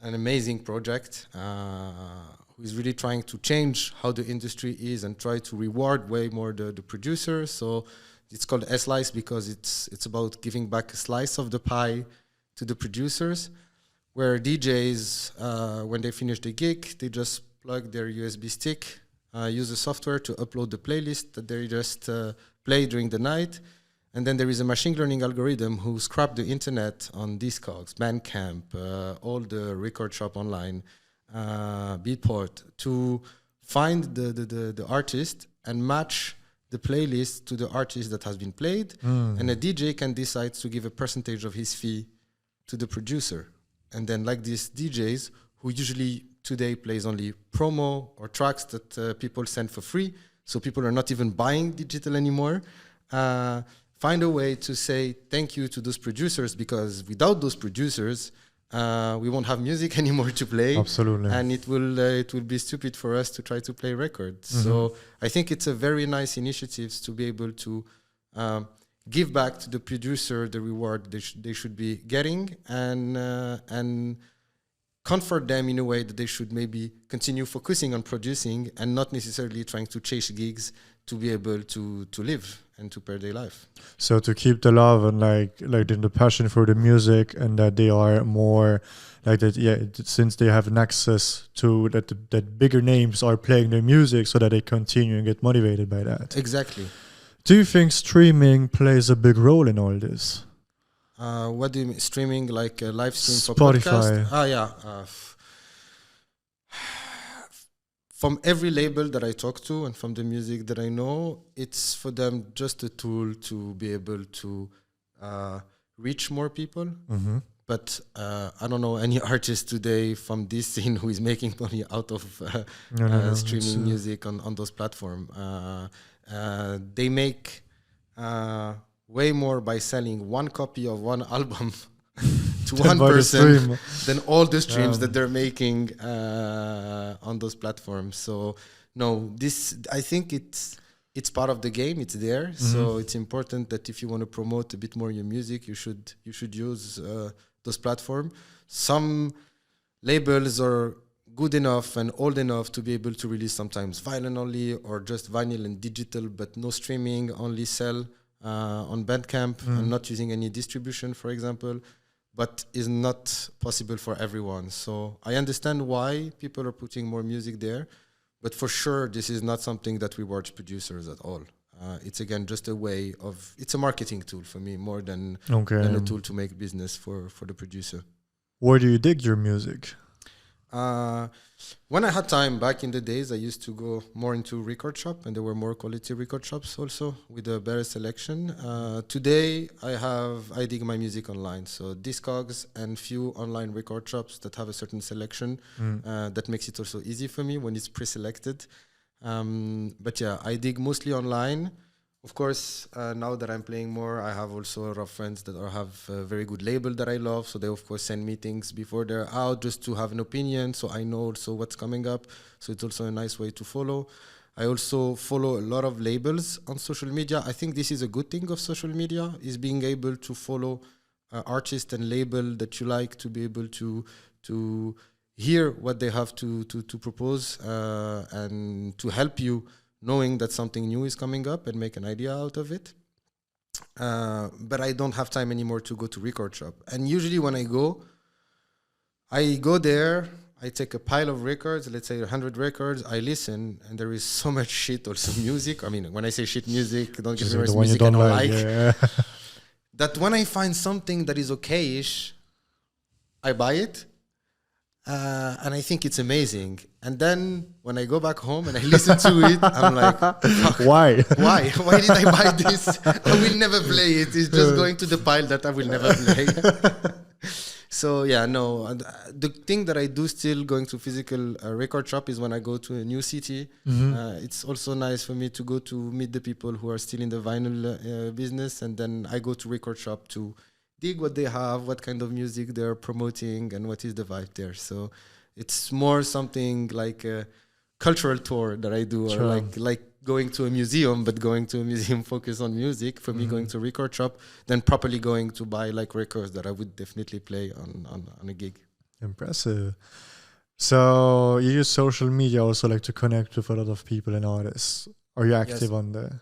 Speaker 2: an amazing project, who is really trying to change how the industry is and try to reward way more the producer. So it's called S-Lice because it's about giving back a slice of the pie to the producers, where DJs, when they finish the gig, they just plug their USB stick, use the software to upload the playlist that they just play during the night, and then there is a machine learning algorithm who scrap the internet on Discogs, Bandcamp, all the record shop online, Beatport, to find the artist and match the playlist to the artist that has been played, and a DJ can decide to give a percentage of his fee to the producer. And then like these DJs, who usually today plays only promo or tracks that people send for free, so people are not even buying digital anymore, find a way to say thank you to those producers, because without those producers, we won't have music anymore to play.
Speaker 1: Absolutely.
Speaker 2: And it will be stupid for us to try to play records. So I think it's a very nice initiative to be able to give back to the producer the reward they should be getting, and comfort them in a way that they should maybe continue focusing on producing and not necessarily trying to chase gigs to be able to live and to pay their life.
Speaker 1: So to keep the love and like the passion for the music, and that they are more like that, since they have an access to that bigger names are playing their music, so that they continue and get motivated by that.
Speaker 2: Exactly.
Speaker 1: Do you think streaming plays a big role in all this?
Speaker 2: What do you mean? Streaming, like a live stream for
Speaker 1: Spotify.
Speaker 2: podcast? From every label that I talk to and from the music that I know, it's for them just a tool to be able to reach more people. But I don't know any artist today from this scene who is making money out of streaming music on those platforms. They make way more by selling one copy of one album to one person than all the streams that they're making on those platforms. So no, I think it it's part of the game. It's there. So it's important that if you want to promote a bit more your music, you should use those platforms. Some labels are good enough and old enough to be able to release sometimes vinyl only or just vinyl and digital, but no streaming, only sell on Bandcamp and not using any distribution, for example, but is not possible for everyone. So I understand why people are putting more music there, but for sure, this is not something that rewards producers at all. It's again just a way of, it's a marketing tool for me more than a tool to make business for the producer.
Speaker 1: Where do you dig your music?
Speaker 2: When I had time back in the days, I used to go more into record shop, and there were more quality record shops also with a better selection. Today, I dig my music online, so Discogs and few online record shops that have a certain selection that makes it also easy for me when it's pre-selected. But yeah, I dig mostly online. Of course, now that I'm playing more, I have also a lot of friends that have a very good label that I love. So they, of course, send me things before they're out just to have an opinion. So I know also what's coming up. So it's also a nice way to follow. I also follow a lot of labels on social media. I think this is a good thing of social media, is being able to follow artists and label that you like, to be able to hear what they have to propose and to help you knowing that something new is coming up and make an idea out of it. But I don't have time anymore to go to record shop. And usually when I go there, I take a pile of records, let's say 100 records, I listen, and there is so much shit, also music. I mean, when I say shit music, don't get me wrong, music I don't like. Yeah. That when I find something that is okay-ish, I buy it. And I think it's amazing. And then when I go back home and I listen to it, I'm like, fuck,
Speaker 1: why?
Speaker 2: Why did I buy this? I will never play it. It's just going to the pile that I will never play. So yeah, no. The thing that I do still going to physical record shop is when I go to a new city. It's also nice for me to go to meet the people who are still in the vinyl business. And then I go to record shop to dig what they have, what kind of music they're promoting, and what is the vibe there. So it's more something like a cultural tour that I do, or like going to a museum, but going to a museum focused on music. For me, going to a record shop, then properly going to buy like records that I would definitely play on a gig. Impressive.
Speaker 1: So you use social media also like to connect with a lot of people and artists. Are you active on there?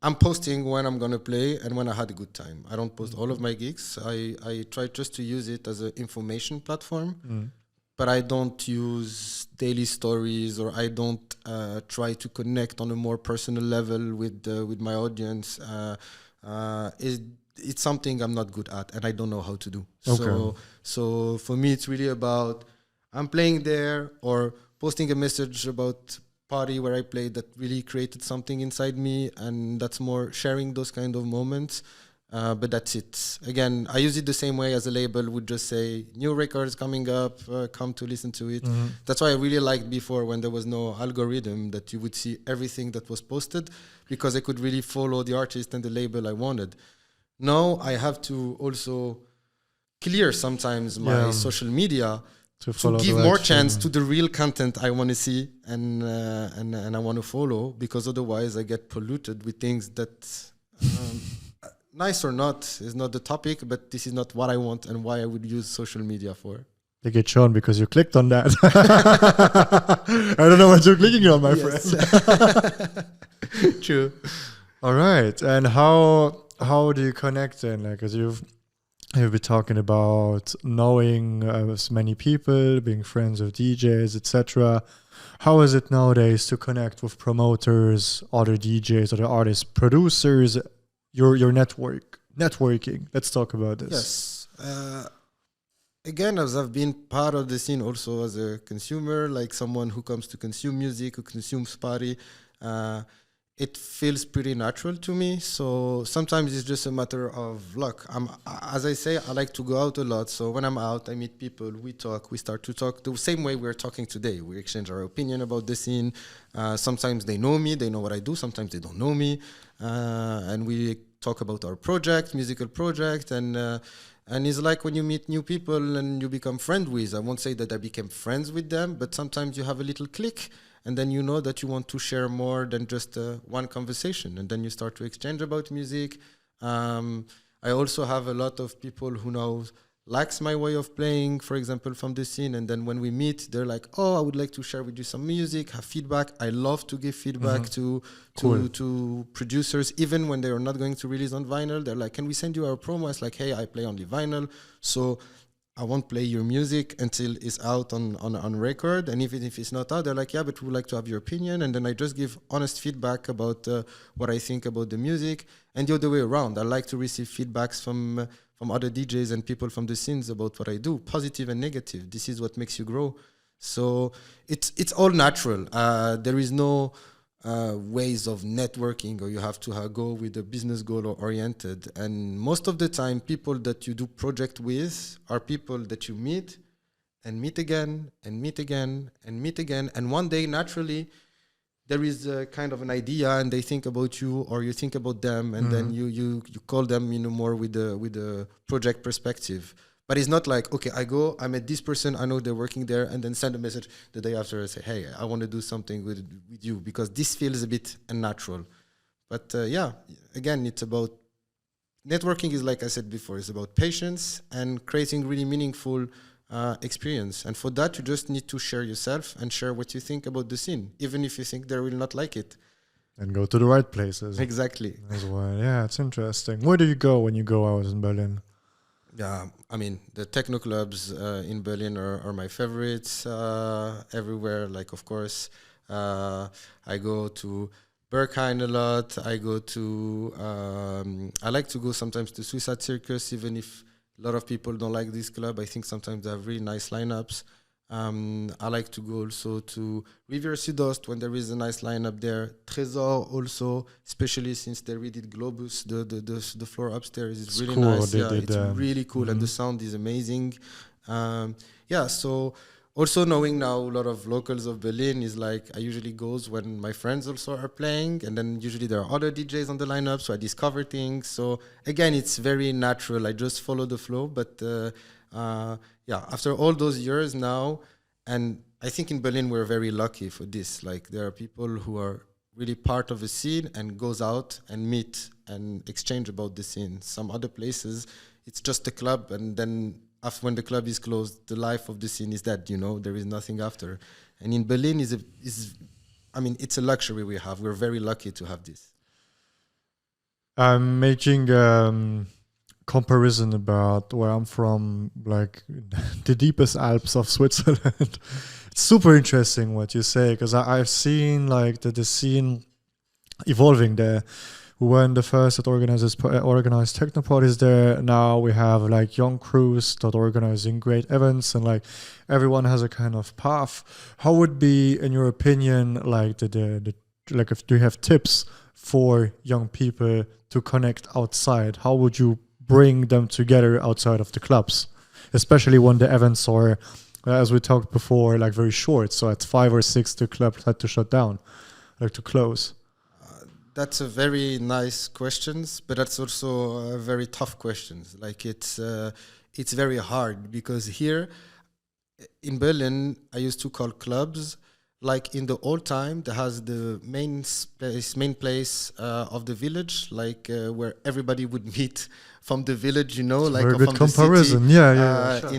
Speaker 2: I'm posting when I'm going to play and when I had a good time. I don't post all of my gigs. I try just to use it as an information platform, but I don't use daily stories, or I don't try to connect on a more personal level with my audience. It's something I'm not good at and I don't know how to do. Okay. So for me, it's really about I'm playing there or posting a message about party where I played that really created something inside me, and that's more sharing those kind of moments. But that's it. Again, I use it the same way as a label would just say, new records coming up, come to listen to it. That's why I really liked before when there was no algorithm, that you would see everything that was posted, because I could really follow the artist and the label I wanted. Now I have to also clear sometimes my social media to give more chance to the real content I want to see and I want to follow, because otherwise I get polluted with things that nice or not is not the topic, but this is not what I want and why I would use social media for.
Speaker 1: They get shown because you clicked on that. I don't know what you're clicking on, my friend.
Speaker 2: True.
Speaker 1: All right. And how do you connect then? Like, as you've been talking about knowing as many people, being friends with DJs, etc. How is it nowadays to connect with promoters, other DJs, other artists, producers, your networking? Let's talk about this.
Speaker 2: Yes. Again, as I've been part of the scene also as a consumer, like someone who comes to consume music, who consumes party, it feels pretty natural to me. So sometimes it's just a matter of luck. As I say, I like to go out a lot. So when I'm out, I meet people, we talk, we start to talk the same way we're talking today. We exchange our opinion about the scene. Sometimes they know me, they know what I do. Sometimes they don't know me. And we talk about our project, musical project. And it's like when you meet new people and you become friends with. I won't say that I became friends with them, but sometimes you have a little click. and then you know that you want to share more than just one conversation, and then you start to exchange about music. I also have a lot of people who now likes my way of playing, for example, from the scene, and then when we meet, they're like, oh, I would like to share with you some music, have feedback. I love to give feedback to producers, even when they are not going to release on vinyl. They're like, can we send you our promo? It's like, hey, I play only vinyl, so I won't play your music until it's out on record. And even if it's not out, they're like, yeah, but we would like to have your opinion. And then I just give honest feedback about what I think about the music. And the other way around, I like to receive feedbacks from other DJs and people from the scenes about what I do, positive and negative. This is what makes you grow. So it's all natural. There is no ways of networking, or you have to go with a business goal or oriented. And most of the time, people that you do project with are people that you meet and meet again and meet again and meet again. And one day, naturally, there is a kind of an idea, and they think about you, or you think about them, and then you call them, more with the project perspective. But it's not like, okay, I met this person, I know they're working there, and then send a message the day after and say, hey, I want to do something with you, because this feels a bit unnatural. But again, it's about networking is, like I said before, it's about patience and creating really meaningful experience. And for that, you just need to share yourself and share what you think about the scene, even if you think they will not like it.
Speaker 1: And go to the right places.
Speaker 2: Exactly.
Speaker 1: As well. Yeah, it's interesting. Where do you go when you go out in Berlin?
Speaker 2: Yeah, I mean, the techno clubs in Berlin are my favorites everywhere. Like, of course, I go to Berghain a lot. I go to, I like to go sometimes to Suicide Circus, even if a lot of people don't like this club. I think sometimes they have really nice lineups. I like to go also to Riviera Südost when there is a nice lineup there. Trésor also, especially since they redid Globus, the floor upstairs is really
Speaker 1: cool.
Speaker 2: nice. It's really cool, and the sound is amazing. So also knowing now a lot of locals of Berlin is like, I usually goes when my friends also are playing, and then usually there are other DJs on the lineup, so I discover things. So again, it's very natural. I just follow the flow, but after all those years now, and I think in Berlin we're very lucky for this. Like, there are people who are really part of a scene and goes out and meet and exchange about the scene. Some other places, it's just a club, and then after, when the club is closed, the life of the scene is dead. There is nothing after. And in Berlin it's a luxury we have. We're very lucky to have this.
Speaker 1: I'm making comparison about where I'm from, like the deepest Alps of Switzerland. It's super interesting what you say, because I've seen like the scene evolving there. We were the first that organized techno parties there. Now we have like young crews that are organizing great events, and like everyone has a kind of path. How would be, in your opinion, like do you have tips for young people to connect outside? How would you bring them together outside of the clubs, especially when the events are, as we talked before, like very short? So at 5 or 6, the club had to shut down, like to close.
Speaker 2: That's a very nice questions, but that's also a very tough questions. Like, it's very hard, because here in Berlin, I used to call clubs, like in the old time, there has the main place of the village, like where everybody would meet from the village, like
Speaker 1: very good
Speaker 2: from
Speaker 1: comparison.
Speaker 2: the city,
Speaker 1: Sure.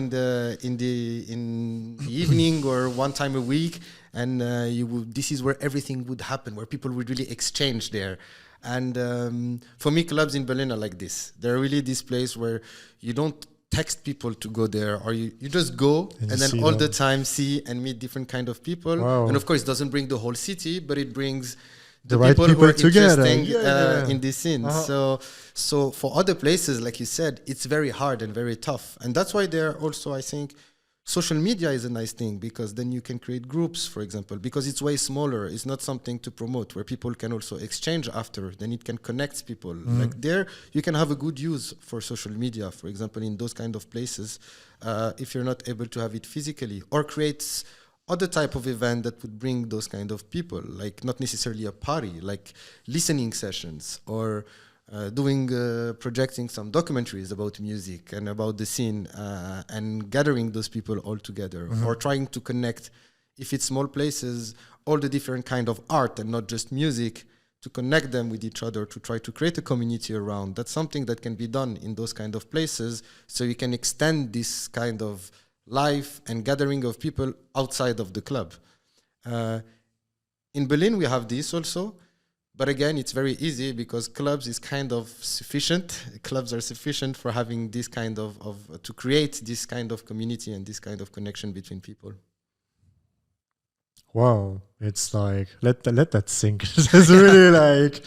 Speaker 2: in the evening or one time a week, and this is where everything would happen, where people would really exchange there. And for me, clubs in Berlin are like this. They're really this place where you don't text people to go there, or you just go and then all the time see and meet different kind of people.
Speaker 1: Wow.
Speaker 2: And of course, it doesn't bring the whole city, but it brings the
Speaker 1: right
Speaker 2: people who are
Speaker 1: together.
Speaker 2: interesting in this scene. So for other places, like you said, it's very hard and very tough. And that's why there also, I think, social media is a nice thing, because then you can create groups, for example, because it's way smaller. It's not something to promote, where people can also exchange after. Then it can connect people. Like there, you can have a good use for social media, for example, in those kind of places, if you're not able to have it physically, or create other type of event that would bring those kind of people, like not necessarily a party, like listening sessions, or projecting some documentaries about music and about the scene, and gathering those people all together, or trying to connect if it's small places, all the different kind of art and not just music, to connect them with each other, to try to create a community around. That's something that can be done in those kind of places, so you can extend this kind of life and gathering of people outside of the club. In Berlin, we have this also, but again, it's very easy because clubs is kind of sufficient. Clubs are sufficient for having this kind of to create this kind of community and this kind of connection between people.
Speaker 1: Wow, it's like let that sink. It's really like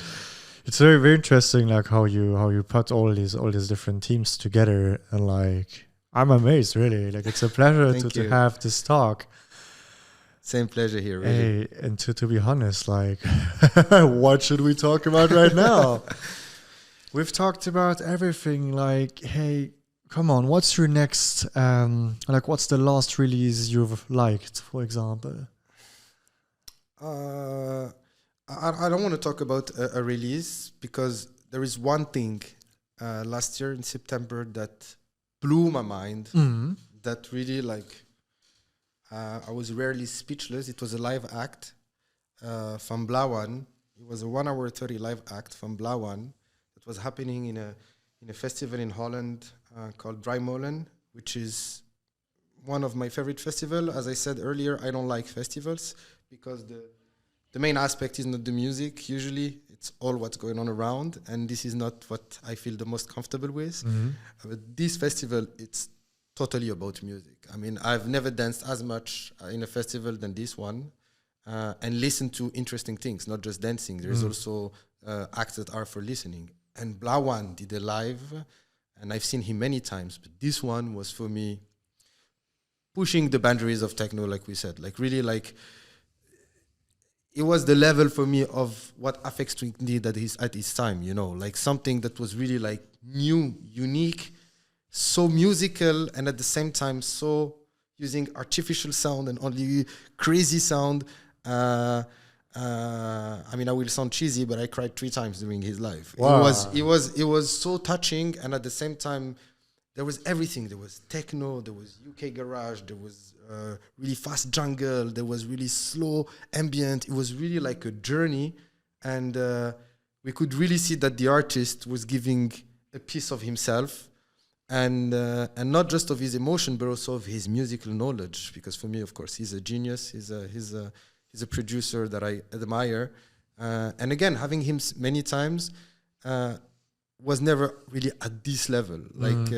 Speaker 1: it's very very interesting, like how you put all these different teams together, and like I'm amazed, really. Like it's a pleasure to have this talk.
Speaker 2: Same pleasure here, really.
Speaker 1: Hey, and to be honest, like what should we talk about right now? We've talked about everything. Like, hey, come on, what's your next? Like, what's the last release you've liked, for example?
Speaker 2: I don't want to talk about a release, because there is one thing last year in September that blew my mind.
Speaker 1: Mm-hmm.
Speaker 2: That really, like, I was rarely speechless. It was a live act from Blauan. It was a 1 hour 30 live act from Blauan that was happening in a festival in Holland called Drijmolen, which is one of my favorite festivals. As I said earlier, I don't like festivals because the main aspect is not the music. Usually it's all what's going on around, and this is not what I feel the most comfortable with.
Speaker 1: Mm-hmm.
Speaker 2: But this festival, it's totally about music. I mean, I've never danced as much in a festival than this one, and listened to interesting things, not just dancing. There's also acts that are for listening. And Blauan did a live, and I've seen him many times, but this one was for me pushing the boundaries of techno, like we said, like really like, it was the level for me of what Afex Twin did at his time, you know, like something that was really like new, unique, so musical, and at the same time so using artificial sound and only crazy sound. I mean, I will sound cheesy, but I cried 3 times during his live.
Speaker 1: Wow.
Speaker 2: It was so touching, and at the same time, there was everything. There was techno, there was UK garage, there was really fast jungle, there was really slow ambient. It was really like a journey, and we could really see that the artist was giving a piece of himself, and not just of his emotion, but also of his musical knowledge. Because for me, of course, he's a genius. He's a producer that I admire, and again, having him many times. Was never really at this level, like,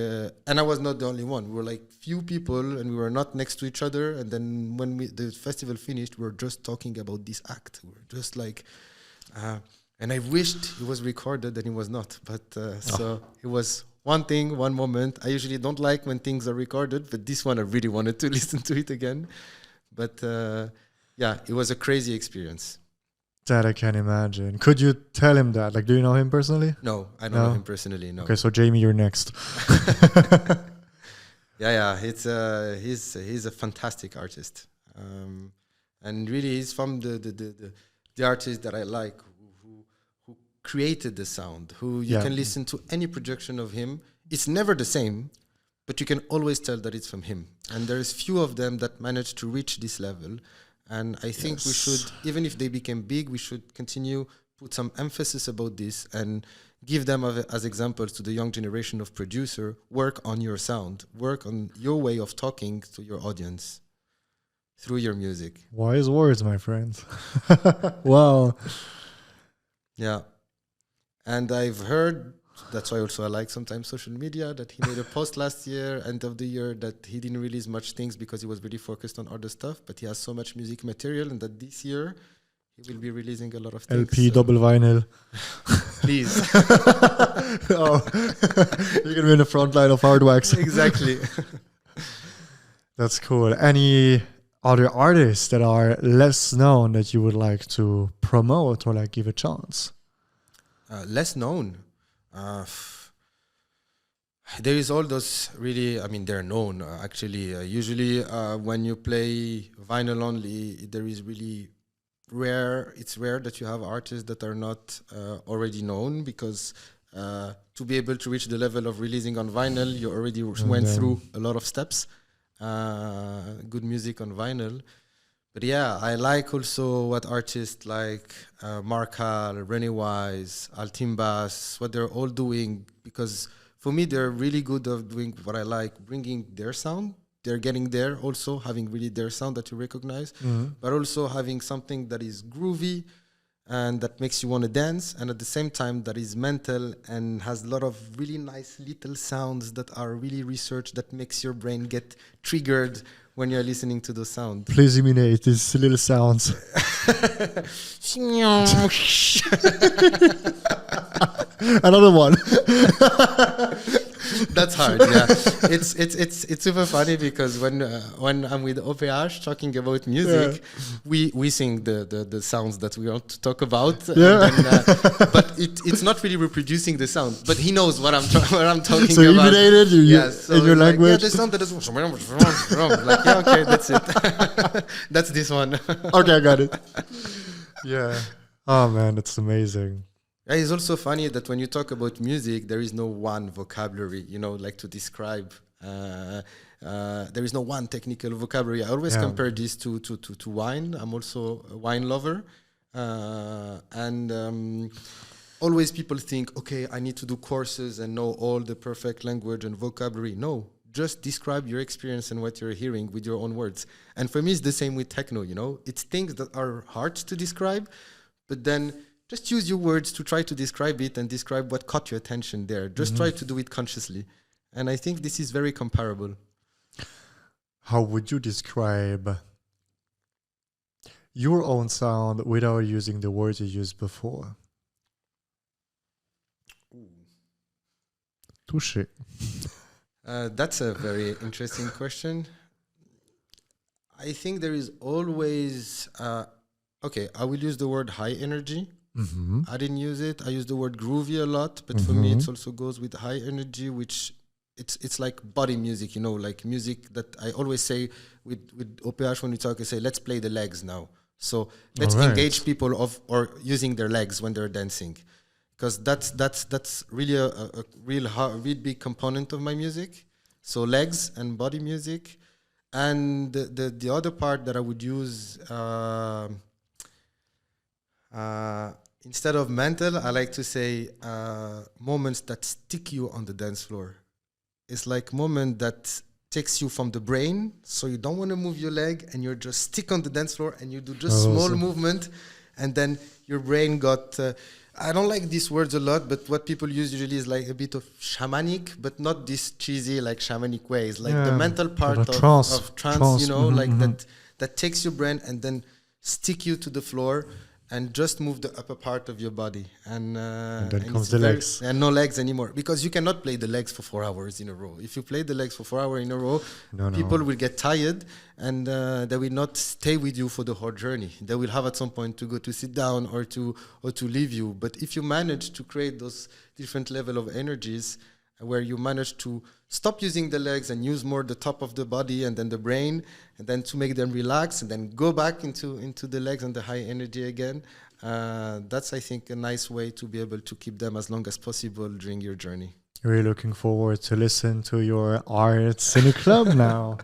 Speaker 2: and I was not the only one. We were like few people, and we were not next to each other. And then when the festival finished, we were just talking about this act. We were just like, and I wished it was recorded, and it was not. But so it was one thing, one moment. I usually don't like when things are recorded, but this one I really wanted to listen to it again. But yeah, it was a crazy experience.
Speaker 1: That I can imagine. Could you tell him that? Like, do you know him personally?
Speaker 2: No, I don't know him personally. No.
Speaker 1: Okay, so Jamie, you're next.
Speaker 2: Yeah. It's he's a fantastic artist, and really he's from the artist that I like, who created the sound. Who you can listen to any projection of him. It's never the same, but you can always tell that it's from him. And there's few of them that manage to reach this level. And I think we should, even if they became big, we should continue put some emphasis about this and give them as examples to the young generation of producer. Work on your sound, work on your way of talking to your audience through your music.
Speaker 1: Wise words, my friends. Wow.
Speaker 2: Yeah. And I've heard, that's why also I like sometimes social media, that he made a post last year, end of the year, that he didn't release much things because he was really focused on other stuff, but he has so much music material, and that this year he will be releasing a lot of things.
Speaker 1: LP, double vinyl.
Speaker 2: Please.
Speaker 1: You're going to be in the front line of hard wax.
Speaker 2: Exactly.
Speaker 1: That's cool. Any other artists that are less known that you would like to promote or like give a chance?
Speaker 2: Less known. There is all those really, I mean, they're known actually. Usually when you play vinyl only, there is really it's rare that you have artists that are not already known, because to be able to reach the level of releasing on vinyl, you already went through a lot of steps. Good music on vinyl. But yeah, I like also what artists like Markal, René Wise, Altimbas, what they're all doing, because for me, they're really good of doing what I like, bringing their sound. They're getting there also, having really their sound that you recognize, but also having something that is groovy and that makes you want to dance, and at the same time that is mental and has a lot of really nice little sounds that are really researched, that makes your brain get triggered when you're listening to the sound.
Speaker 1: Please imitate these little sounds. Another one.
Speaker 2: That's hard. Yeah, it's super funny because when I'm with OPH talking about music, we sing the sounds that we want to talk about.
Speaker 1: Yeah.
Speaker 2: And then, but it's not really reproducing the sound. But he knows what I'm talking
Speaker 1: So you
Speaker 2: about.
Speaker 1: imitate it
Speaker 2: So
Speaker 1: in your
Speaker 2: like,
Speaker 1: language.
Speaker 2: yeah, the sound that is like, yeah, okay, that's it. That's this one.
Speaker 1: Okay, I got it. Yeah. Oh man, that's amazing.
Speaker 2: Yeah, it's also funny that when you talk about music, there is no one vocabulary, like to describe. There is no one technical vocabulary. I always compare this to wine. I'm also a wine lover. And always people think, okay, I need to do courses and know all the perfect language and vocabulary. No, just describe your experience and what you're hearing with your own words. And for me, it's the same with techno, It's things that are hard to describe, but then just use your words to try to describe it and describe what caught your attention there. Just try to do it consciously. And I think this is very comparable.
Speaker 1: How would you describe your own sound without using the words you used before? Touché.
Speaker 2: That's a very interesting question. I think there is always... okay, I will use the word high energy. I didn't use it. I use the word groovy a lot, but for me it also goes with high energy, which it's like body music, like music that I always say with OPH when we talk, I say, let's play the legs now. So let's engage people or using their legs when they're dancing, because that's really a real big component of my music. So legs and body music, and the other part that I would use. Instead of mental, I like to say moments that stick you on the dance floor. It's like moment that takes you from the brain, so you don't want to move your leg and you're just stick on the dance floor and you do just small movement, and then your brain got... I don't like these words a lot, but what people use usually is like a bit of shamanic, but not this cheesy like shamanic ways, like the mental part of trance, like that takes your brain and then stick you to the floor and just move the upper part of your body. And
Speaker 1: then comes the legs.
Speaker 2: And no legs anymore, because you cannot play the legs for 4 hours in a row. If you play the legs for 4 hours in a row, people will get tired, and they will not stay with you for the whole journey. They will have at some point to go to sit down or to leave you. But if you manage to create those different level of energies, where you manage to stop using the legs and use more the top of the body and then the brain, and then to make them relax and then go back into the legs and the high energy again. That's, I think, a nice way to be able to keep them as long as possible during your journey.
Speaker 1: Really looking forward to listen to your arts in a club now,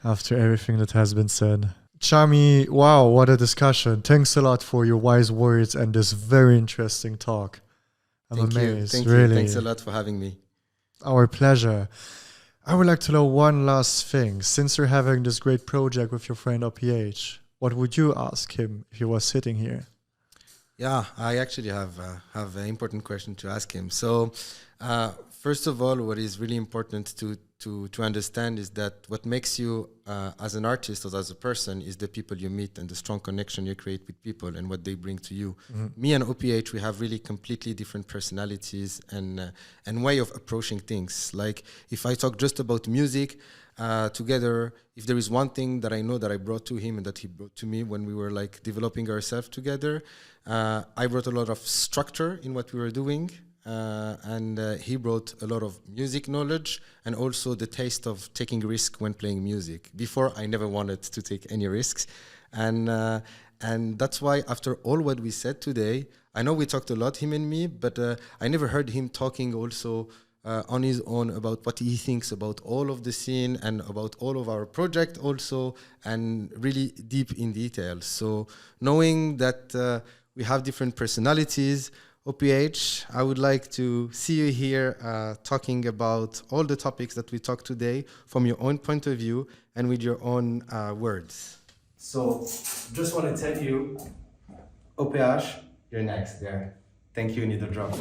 Speaker 1: after everything that has been said. Chami, wow, what a discussion. Thanks a lot for your wise words and this very interesting talk. I'm amazed.
Speaker 2: Thank
Speaker 1: really.
Speaker 2: you. Thanks a lot for having me.
Speaker 1: Our pleasure. I would like to know one last thing. Since you're having this great project with your friend OPH, what would you ask him if he was sitting here?
Speaker 2: Yeah, I actually have an important question to ask him. So, first of all, what is really important to understand is that what makes you as an artist or as a person is the people you meet and the strong connection you create with people and what they bring to you. Me and OPH, we have really completely different personalities and way of approaching things. Like if I talk just about music together, if there is one thing that I know that I brought to him and that he brought to me when we were like developing ourselves together, I brought a lot of structure in what we were doing. And he brought a lot of music knowledge and also the taste of taking risk when playing music. Before, I never wanted to take any risks. And that's why after all what we said today, I know we talked a lot, him and me, but I never heard him talking also on his own about what he thinks about all of the scene and about all of our project also, and really deep in detail. So knowing that we have different personalities, OPH, I would like to see you here talking about all the topics that we talked today from your own point of view and with your own words. So just want to tell you, OPH, you're next there. Thank you, Need a Drop.